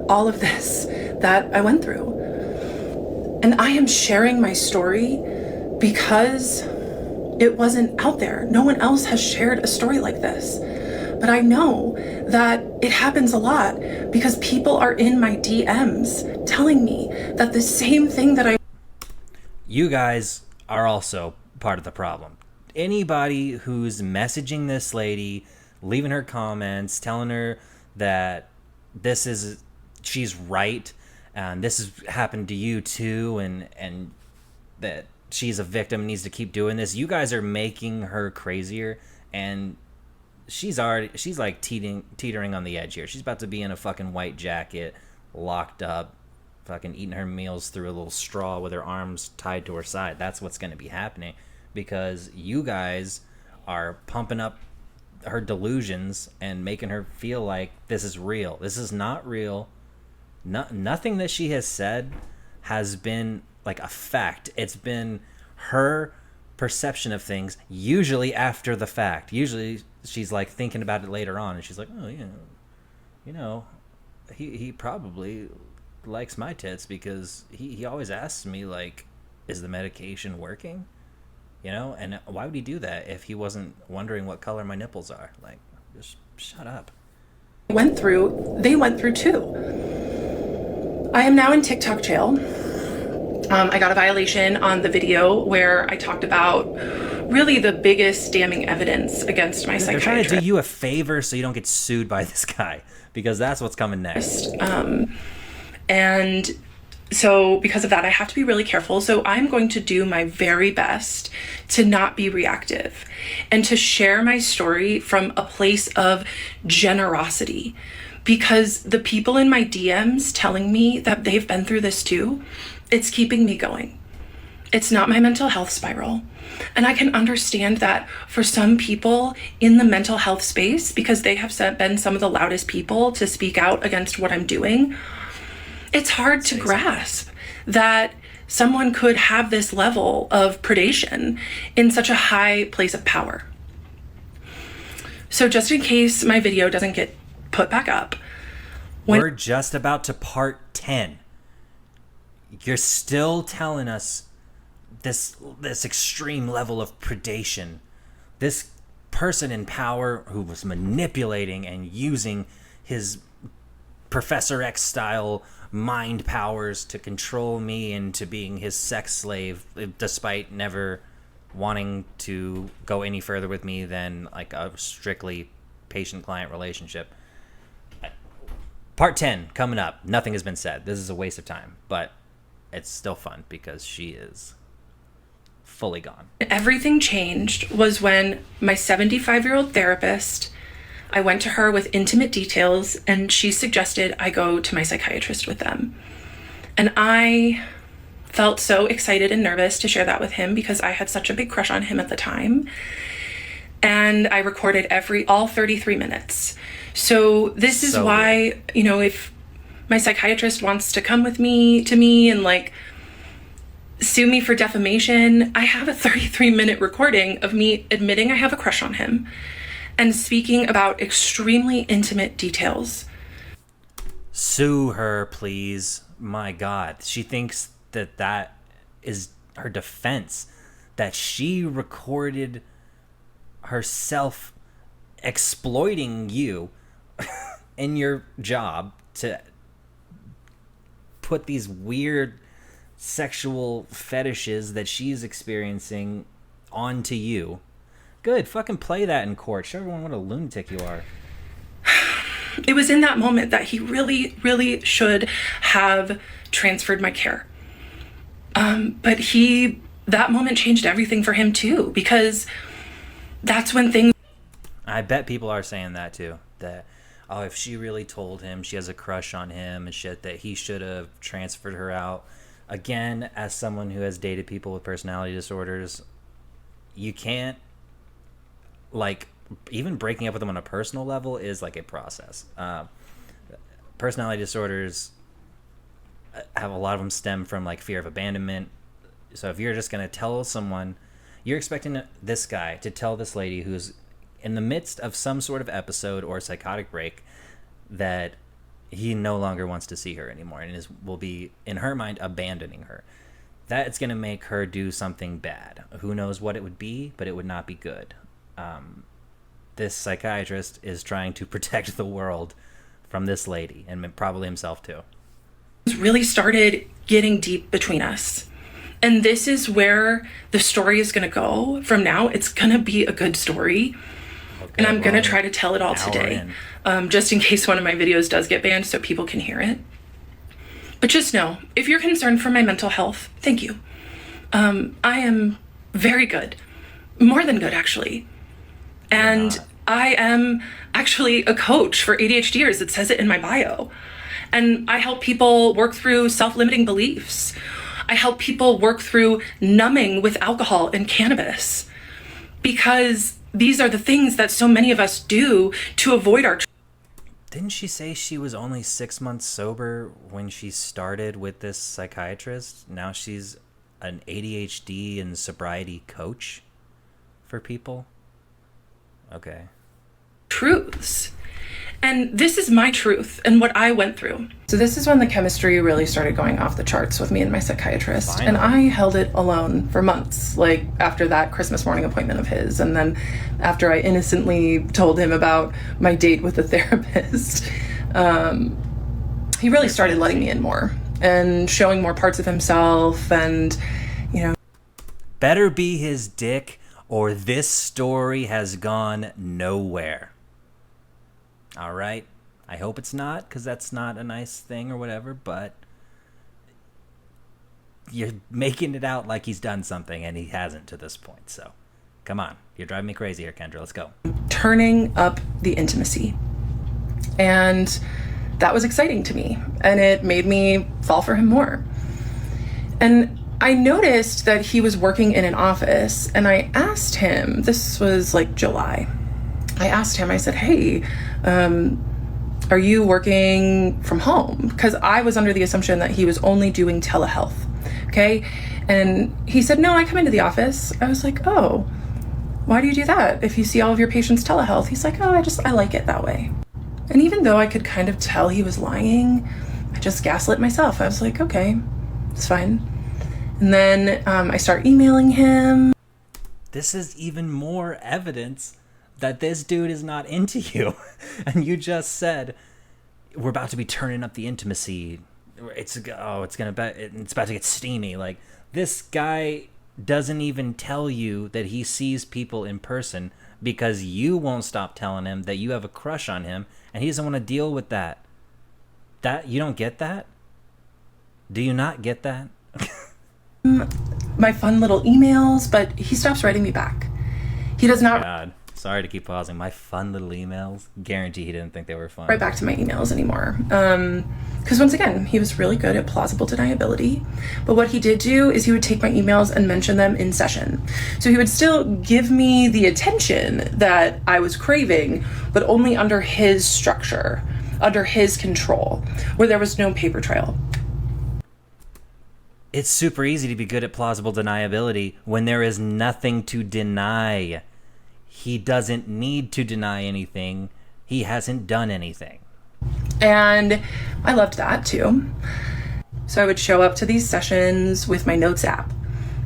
all of this that I went through. And I am sharing my story because it wasn't out there. No one else has shared a story like this. But I know that it happens a lot because people are in my DMs telling me that the same thing that I... You guys are also part of the problem. Anybody who's messaging this lady, leaving her comments, telling her that she's right, and this has happened to you too, and that she's a victim, needs to keep doing this. You guys are making her crazier, and she's like teetering on the edge here. She's about to be in a fucking white jacket, locked up, fucking eating her meals through a little straw with her arms tied to her side. That's what's going to be happening, because you guys are pumping up her delusions and making her feel like this is real. This is not real. Nothing that she has said has been like a fact. It's been her perception of things, usually after the fact. Usually she's like thinking about it later on, and she's like, oh yeah, he probably likes my tits because he always asks me, like, is the medication working? And why would he do that if he wasn't wondering what color my nipples are? Like, just shut up. They went through too. I am now in TikTok jail. I got a violation on the video where I talked about really the biggest damning evidence against my psychiatrist. They're trying to do you a favor so you don't get sued by this guy, because that's what's coming next. And so because of that, I have to be really careful. So I'm going to do my very best to not be reactive and to share my story from a place of generosity, because the people in my DMs telling me that they've been through this too, it's keeping me going. It's not my mental health spiral. And I can understand that for some people in the mental health space, because they have been some of the loudest people to speak out against what I'm doing, it's hard to grasp that someone could have this level of predation in such a high place of power. So just in case my video doesn't get put back up, we're just about to part 10. You're still telling us this extreme level of predation. This person in power who was manipulating and using his Professor X style mind powers to control me into being his sex slave, despite never wanting to go any further with me than like a strictly patient-client relationship. Part 10 coming up. Nothing has been said. This is a waste of time, but it's still fun because she is fully gone. Everything changed was when my 75-year-old therapist, I went to her with intimate details, and she suggested I go to my psychiatrist with them. And I felt so excited and nervous to share that with him because I had such a big crush on him at the time. And I recorded all 33 minutes. So this is why, if My psychiatrist wants to come with me to me and like sue me for defamation. I have a 33-minute recording of me admitting I have a crush on him and speaking about extremely intimate details. Sue her, please. My God. She thinks that that is her defense, that she recorded herself exploiting you in your job to put these weird sexual fetishes that she's experiencing onto you. Good, fucking play that in court. Show everyone what a lunatic you are. It was in that moment that he really, really should have transferred my care. But that moment changed everything for him too, because that's when things... I bet people are saying that too. That, oh, if she really told him she has a crush on him and shit, that he should have transferred her out. Again, as someone who has dated people with personality disorders, you can't, like, even breaking up with them on a personal level is like a process. Personality disorders have a lot of them stem from like fear of abandonment. So if you're just going to tell someone, you're expecting this guy to tell this lady who's in the midst of some sort of episode or psychotic break that he no longer wants to see her anymore and will be, in her mind, abandoning her. That's going to make her do something bad. Who knows what it would be, but it would not be good. This psychiatrist is trying to protect the world from this lady, and probably himself too. Really started getting deep between us. And this is where the story is going to go. From now, it's going to be a good story. Okay, and I'm going to try to tell it all today. Just in case one of my videos does get banned so people can hear it. But just know, if you're concerned for my mental health, thank you. I am very good. More than good, actually. And I am actually a coach for ADHDers. It says it in my bio. And I help people work through self-limiting beliefs. I help people work through numbing with alcohol and cannabis. Because these are the things that so many of us do to avoid our... Didn't she say she was only 6 months sober when she started with this psychiatrist? Now she's an ADHD and sobriety coach for people? Okay. Truths. And this is my truth and what I went through. So this is when the chemistry really started going off the charts with me and my psychiatrist. Finally. And I held it alone for months, like after that Christmas morning appointment of his. And then after I innocently told him about my date with the therapist, he really started letting me in more and showing more parts of himself and, you know. Better be his dick, or this story has gone nowhere. All right? I hope it's not, because that's not a nice thing or whatever, but you're making it out like he's done something, and he hasn't to this point. So, come on. You're driving me crazy here, Kendra. Let's go. Turning up the intimacy. And that was exciting to me, and it made me fall for him more. And I noticed that he was working in an office, and I asked him, this was like July, I asked him, I said, hey, are you working from home? Because I was under the assumption that he was only doing telehealth, okay? And he said, no, I come into the office. I was like, oh, why do you do that? If you see all of your patients telehealth? He's like, oh, I like it that way. And even though I could kind of tell he was lying, I just gaslit myself. I was like, okay, it's fine. And then I start emailing him. This is even more evidence that this dude is not into you. And you just said, we're about to be turning up the intimacy. It's about to get steamy. Like, this guy doesn't even tell you that he sees people in person because you won't stop telling him that you have a crush on him, and he doesn't want to deal with that. That, you don't get that? Do you not get that? My fun little emails, but he stops writing me back. He does not... God. Sorry to keep pausing. My fun little emails. Guarantee he didn't think they were fun. Right back to my emails anymore. Because once again, he was really good at plausible deniability. But what he did do is he would take my emails and mention them in session. So he would still give me the attention that I was craving, but only under his structure. under his control, where there was no paper trail. It's super easy to be good at plausible deniability when there is nothing to deny. He doesn't need to deny anything. He hasn't done anything. And I loved that too. So I would show up to these sessions with my notes app,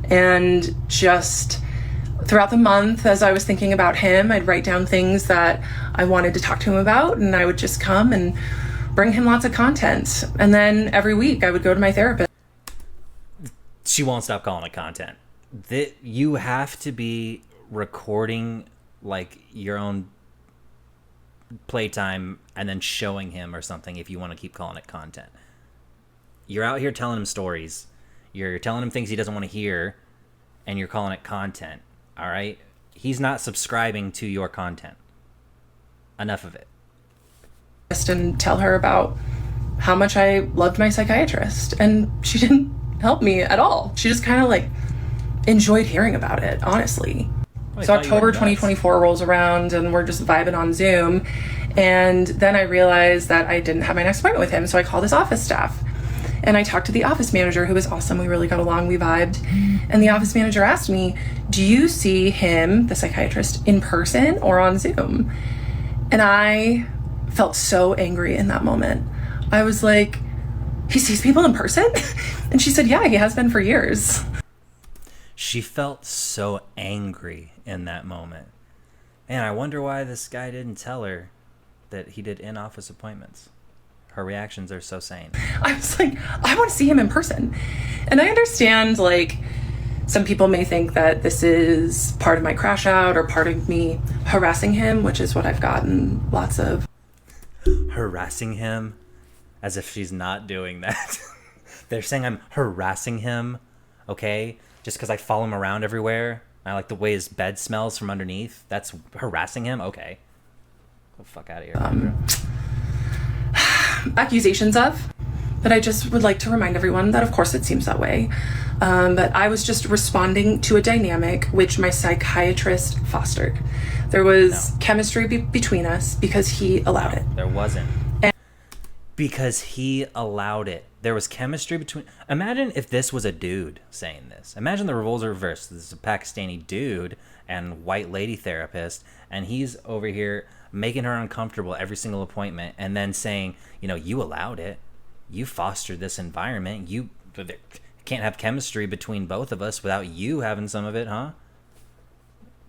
and just throughout the month, as I was thinking about him, I'd write down things that I wanted to talk to him about, and I would just come and bring him lots of content. And then every week I would go to my therapist. She won't stop calling it content. You have to be recording like your own playtime and then showing him or something if you want to keep calling it content. You're out here telling him stories. You're telling him things he doesn't want to hear, and you're calling it content. All right? He's not subscribing to your content. Enough of it. And tell her about how much I loved my psychiatrist. And she didn't help me at all. She just kind of like enjoyed hearing about it, honestly. So October 2024 rolls around and we're just vibing on Zoom. And then I realized that I didn't have my next appointment with him. So I called his office staff and I talked to the office manager, who was awesome. We really got along, we vibed. And the office manager asked me, do you see him, the psychiatrist, in person or on Zoom? And I felt so angry in that moment. I was like, he sees people in person? And she said, yeah, he has been for years. She felt so angry in that moment. And I wonder why this guy didn't tell her that he did in-office appointments. Her reactions are so sane. I was like, I want to see him in person. And I understand, like, some people may think that this is part of my crash out or part of me harassing him, which is what I've gotten lots of. Harassing him? As if she's not doing that. They're saying I'm harassing him, okay? Just because I follow him around everywhere. I like the way his bed smells from underneath. That's harassing him? Okay. Get the fuck out of here. Accusations of. But I just would like to remind everyone that of course it seems that way. But I was just responding to a dynamic which my psychiatrist fostered. There was chemistry between us because he allowed it. There wasn't. Because he allowed it. There was chemistry between... Imagine if this was a dude saying this. Imagine the roles are reversed. This is a Pakistani dude and white lady therapist, and he's over here making her uncomfortable every single appointment and then saying, you know, you allowed it. You fostered this environment. You can't have chemistry between both of us without you having some of it, huh?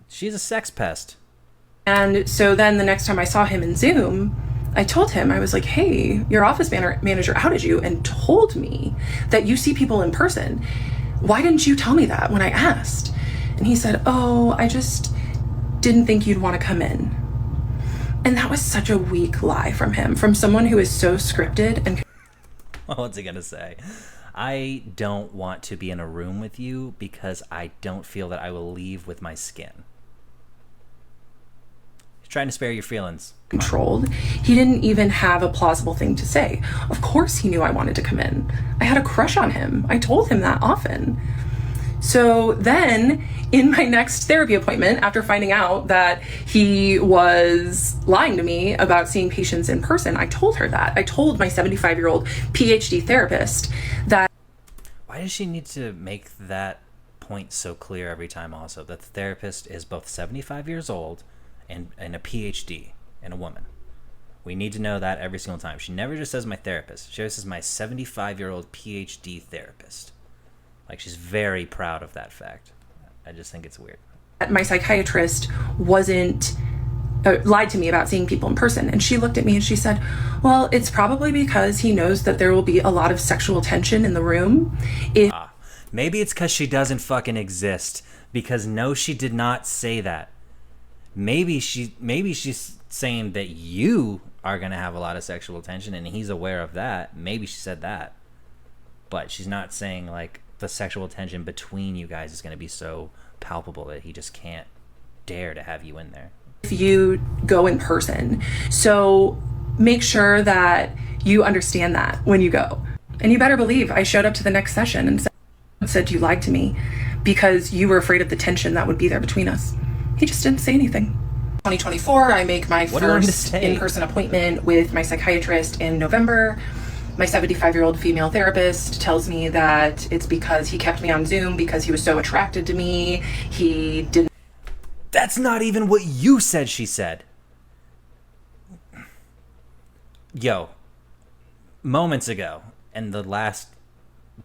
She's a sex pest. And so then the next time I saw him in Zoom, I told him, I was like, hey, your office manager outed you and told me that you see people in person. Why didn't you tell me that when I asked? And he said, oh, I just didn't think you'd want to come in. And that was such a weak lie from him, from someone who is so scripted and... What's he gonna say? I don't want to be in a room with you because I don't feel that I will leave with my skin. Trying to spare your feelings. Controlled. He didn't even have a plausible thing to say. Of course he knew I wanted to come in. I had a crush on him. I told him that often. So then in my next therapy appointment, after finding out that he was lying to me about seeing patients in person, I told her that. I told my 75-year-old PhD therapist that... Why does she need to make that point so clear every time also? That the therapist is both 75 years old and a PhD and a woman. We need to know that every single time. She never just says my therapist. She always says my 75-year-old PhD therapist. Like, she's very proud of that fact. I just think it's weird. My psychiatrist wasn't lied to me about seeing people in person. And she looked at me and she said, well, it's probably because he knows that there will be a lot of sexual tension in the room. Maybe it's because she doesn't fucking exist. Because no, she did not say that. Maybe she's saying that you are going to have a lot of sexual tension and he's aware of that. Maybe she said that. But she's not saying, like, the sexual tension between you guys is going to be so palpable that he just can't dare to have you in there. If you go in person. So make sure that you understand that when you go. And you better believe I showed up to the next session and said you lied to me because you were afraid of the tension that would be there between us. He just didn't say anything. 2024, I make my What do you want me to first say? in-person appointment with my psychiatrist in November. My 75-year-old female therapist tells me that it's because he kept me on Zoom because he was so attracted to me. He didn't. That's not even what you said she said. Yo, moments ago, in the last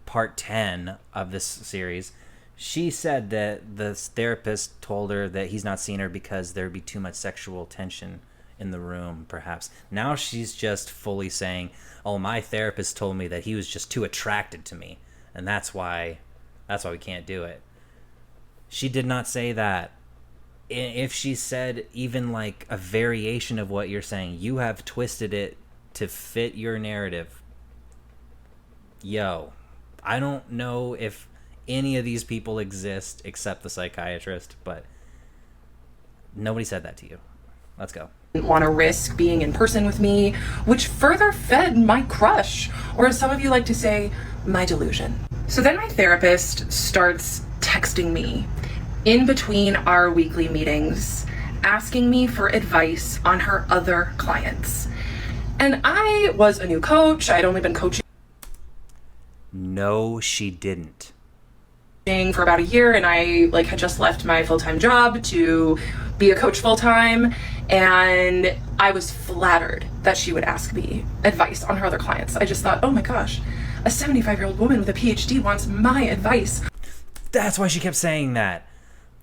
part 10 of this series, she said that the therapist told her that he's not seeing her because there'd be too much sexual tension in the room, perhaps. Now she's just fully saying, oh, my therapist told me that he was just too attracted to me, and that's why we can't do it. She did not say that. If she said even like a variation of what you're saying, you have twisted it to fit your narrative. Yo, I don't know if any of these people exist except the psychiatrist, but nobody said that to you. Let's go. Want to risk being in person with me, which further fed my crush, or as some of you like to say, my delusion. So then my therapist starts texting me in between our weekly meetings, asking me for advice on her other clients. And I was a new coach. I'd only been coaching No, she didn't. for about a year, and I had just left my full-time job to be a coach full-time, and I was flattered that she would ask me advice on her other clients. I just thought, oh my gosh, a 75-year-old woman with a PhD wants my advice. That's why she kept saying that.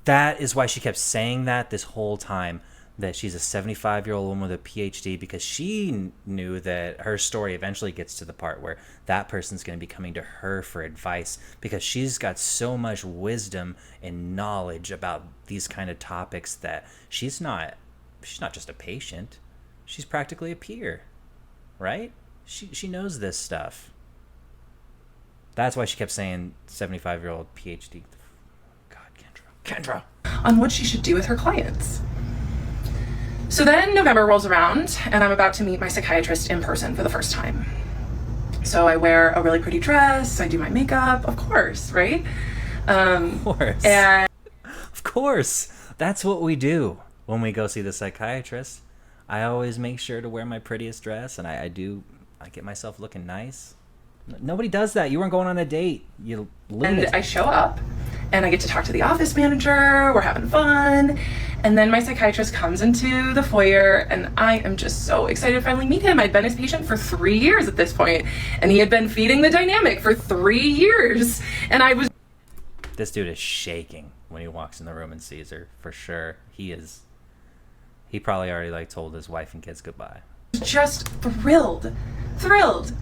That is why she kept saying that this whole time, that she's a 75-year-old woman with a PhD, because she knew that her story eventually gets to the part where that person's going to be coming to her for advice, because she's got so much wisdom and knowledge about these kind of topics that she's not just a patient. She's practically a peer, right? She knows this stuff. That's why she kept saying 75-year-old PhD. God, Kendra. On what she should do with her clients. So then November rolls around, and I'm about to meet my psychiatrist in person for the first time. So I wear a really pretty dress, I do my makeup, of course, right? Of course. And of course. That's what we do when we go see the psychiatrist. I always make sure to wear my prettiest dress, and I get myself looking nice. Nobody does that. You weren't going on a date. You lunatic. I show up, and I get to talk to the office manager, we're having fun, and then my psychiatrist comes into the foyer, and I am just so excited to finally meet him. I'd been his patient for 3 years at this point, and he had been feeding the dynamic for 3 years, and I was... This dude is shaking when he walks in the room and sees her, for sure. He probably already told his wife and kids goodbye. Just thrilled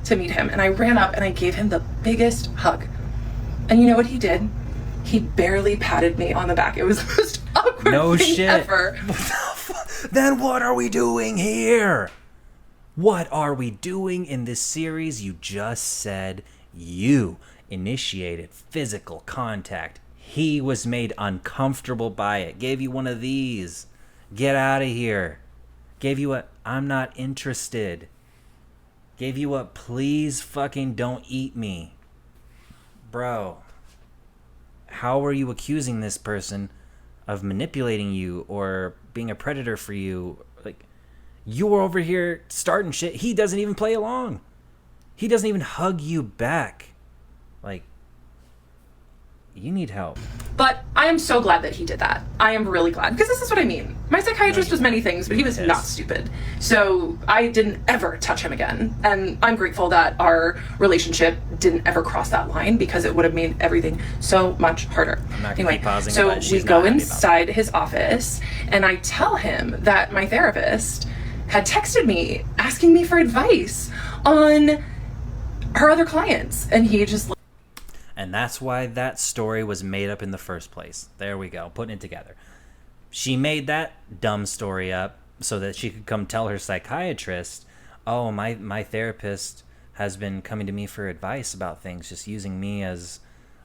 to meet him, and I ran up and I gave him the biggest hug. And you know what he did? He barely patted me on the back. It was the most awkward thing ever. Then what are we doing here? What are we doing in this series? You just said you initiated physical contact. He was made uncomfortable by it. Gave you one of these. Get out of here. Gave you a I'm not interested. Gave you a please fucking don't eat me. Bro, how are you accusing this person of manipulating you or being a predator for you? You were over here starting shit. He doesn't even play along. He doesn't even hug you back. You need help. But I am so glad that he did that. I am really glad, because this is what I mean. My psychiatrist was many things, but he was not stupid. So I didn't ever touch him again. And I'm grateful that our relationship didn't ever cross that line, because it would have made everything so much harder. I'm not gonna keep pausing, so but we she's go not happy about inside his office, and I tell him that my therapist had texted me asking me for advice on her other clients. And he just... And that's why that story was made up in the first place. There we go, putting it together. She made that dumb story up so that she could come tell her psychiatrist, oh, my therapist has been coming to me for advice about things, just using me as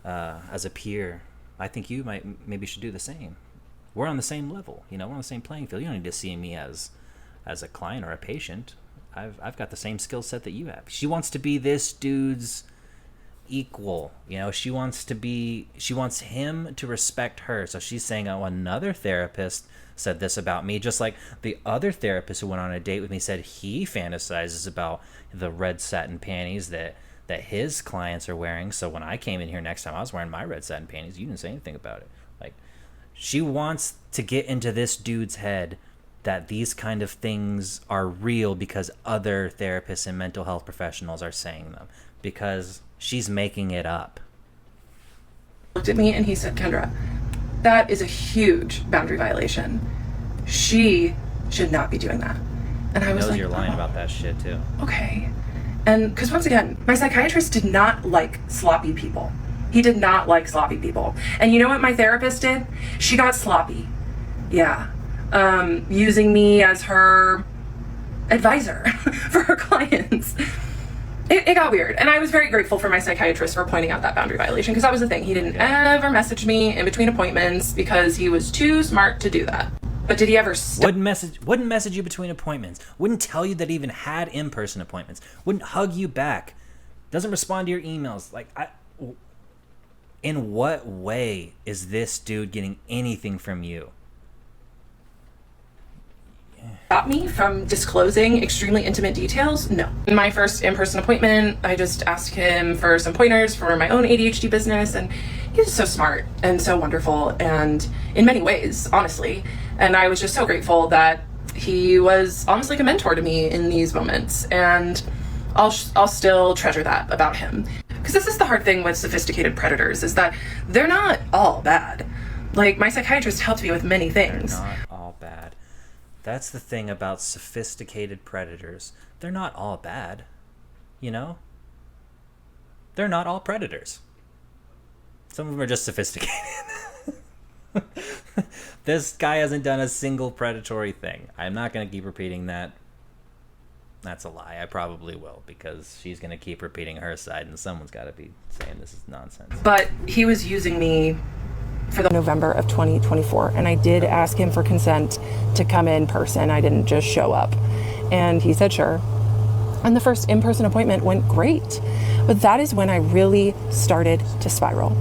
a peer. I think you maybe should do the same. We're on the same level, we're on the same playing field. You don't need to see me as a client or a patient. I've got the same skill set that you have. She wants to be this dude's equal. She wants him to respect her. So she's saying, oh, another therapist said this about me, just like the other therapist who went on a date with me said he fantasizes about the red satin panties that his clients are wearing. So when I came in here next time, I was wearing my red satin panties. You didn't say anything about it. Like, she wants to get into this dude's head that these kind of things are real because other therapists and mental health professionals are saying them, because she's making it up. Looked at me and he said, Kendra, that is a huge boundary violation. She should not be doing that. And I was like, you're lying about that shit too. Okay. And because once again, my psychiatrist did not like sloppy people. He did not like sloppy people. And you know what my therapist did? She got sloppy. Yeah. Using me as her advisor for her clients. It got weird. And I was very grateful for my psychiatrist for pointing out that boundary violation, because that was the thing. He didn't ever message me in between appointments because he was too smart to do that. But did he ever wouldn't message you between appointments, wouldn't tell you that he even had in-person appointments, wouldn't hug you back, doesn't respond to your emails. Like, in what way is this dude getting anything from you? Stop me from disclosing extremely intimate details? No. In my first in-person appointment, I just asked him for some pointers for my own ADHD business, and he was so smart and so wonderful, and in many ways, honestly. And I was just so grateful that he was almost like a mentor to me in these moments, and I'll still treasure that about him. Because this is the hard thing with sophisticated predators, is that they're not all bad. Like, my psychiatrist helped me with many things. They're not all bad. That's the thing about sophisticated predators. They're not all bad. They're not all predators. Some of them are just sophisticated. This guy hasn't done a single predatory thing. I'm not going to keep repeating that. That's a lie. I probably will, because she's going to keep repeating her side, and someone's got to be saying this is nonsense. But he was using me for the November of 2024, and I did ask him for consent to come in person. I didn't just show up. And he said sure. And the first in-person appointment went great. But that is when I really started to spiral.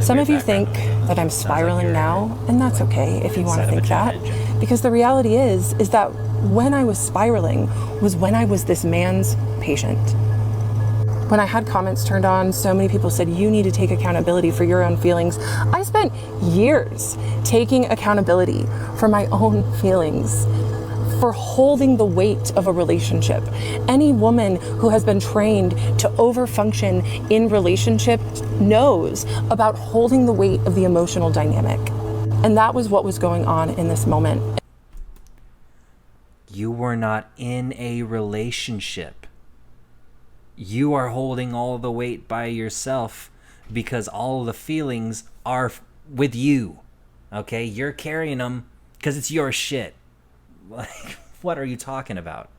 Some of you think that I'm spiraling now, and that's okay if you want to think that. Because the reality is that when I was spiraling was when I was this man's patient. When I had comments turned on, so many people said, you need to take accountability for your own feelings. I spent years taking accountability for my own feelings, for holding the weight of a relationship. Any woman who has been trained to overfunction in relationship knows about holding the weight of the emotional dynamic. And that was what was going on in this moment. You were not in a relationship. You are holding all the weight by yourself because all the feelings are with you. Okay? You're carrying them because it's your shit. Like, what are you talking about?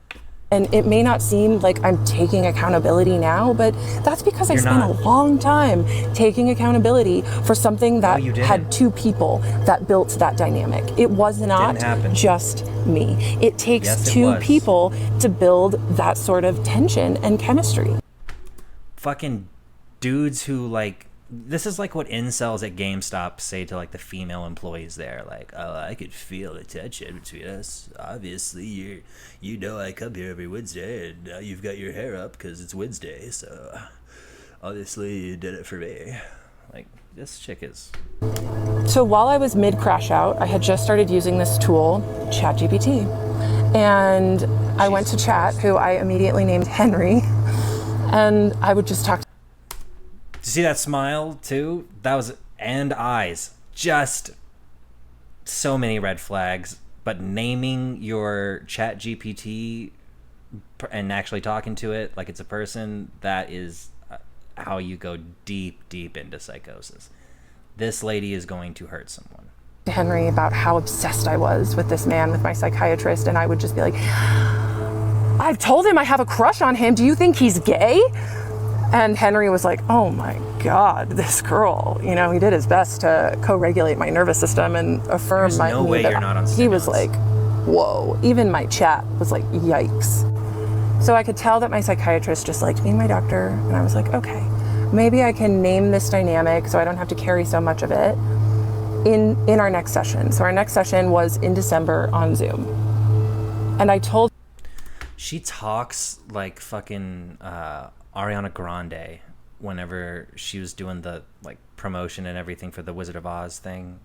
And it may not seem like I'm taking accountability now, but that's because I spent a long time taking accountability for something that had two people that built that dynamic. It was not just me. It takes two people to build that sort of tension and chemistry. Fucking dudes who, like, this is like what incels at GameStop say to, like, the female employees there. Like, oh, I could feel the tension between us. Obviously, I come here every Wednesday, and now you've got your hair up because it's Wednesday, so obviously you did it for me. Like, this chick is... So while I was mid-crash out, I had just started using this tool, ChatGPT. And I went to Chat, who I immediately named Henry, and I would just talk to... Did you see that smile too? That was, and eyes. Just so many red flags. But naming your Chat GPT and actually talking to it like it's a person, that is how you go deep, deep into psychosis. This lady is going to hurt someone. To Henry about how obsessed I was with this man, with my psychiatrist, and I would just be like, I've told him I have a crush on him. Do you think he's gay? And Henry was like, oh my God, this girl. He did his best to co-regulate my nervous system and affirm There's no way you're not on stimulants. He was like, whoa. Even my chat was like, yikes. So I could tell that my psychiatrist just liked being my doctor, and I was like, okay. maybe I can name this dynamic so I don't have to carry so much of it in our next session. So our next session was in December on Zoom. And I told... She talks like fucking Ariana Grande whenever she was doing the like promotion and everything for the Wizard of Oz thing.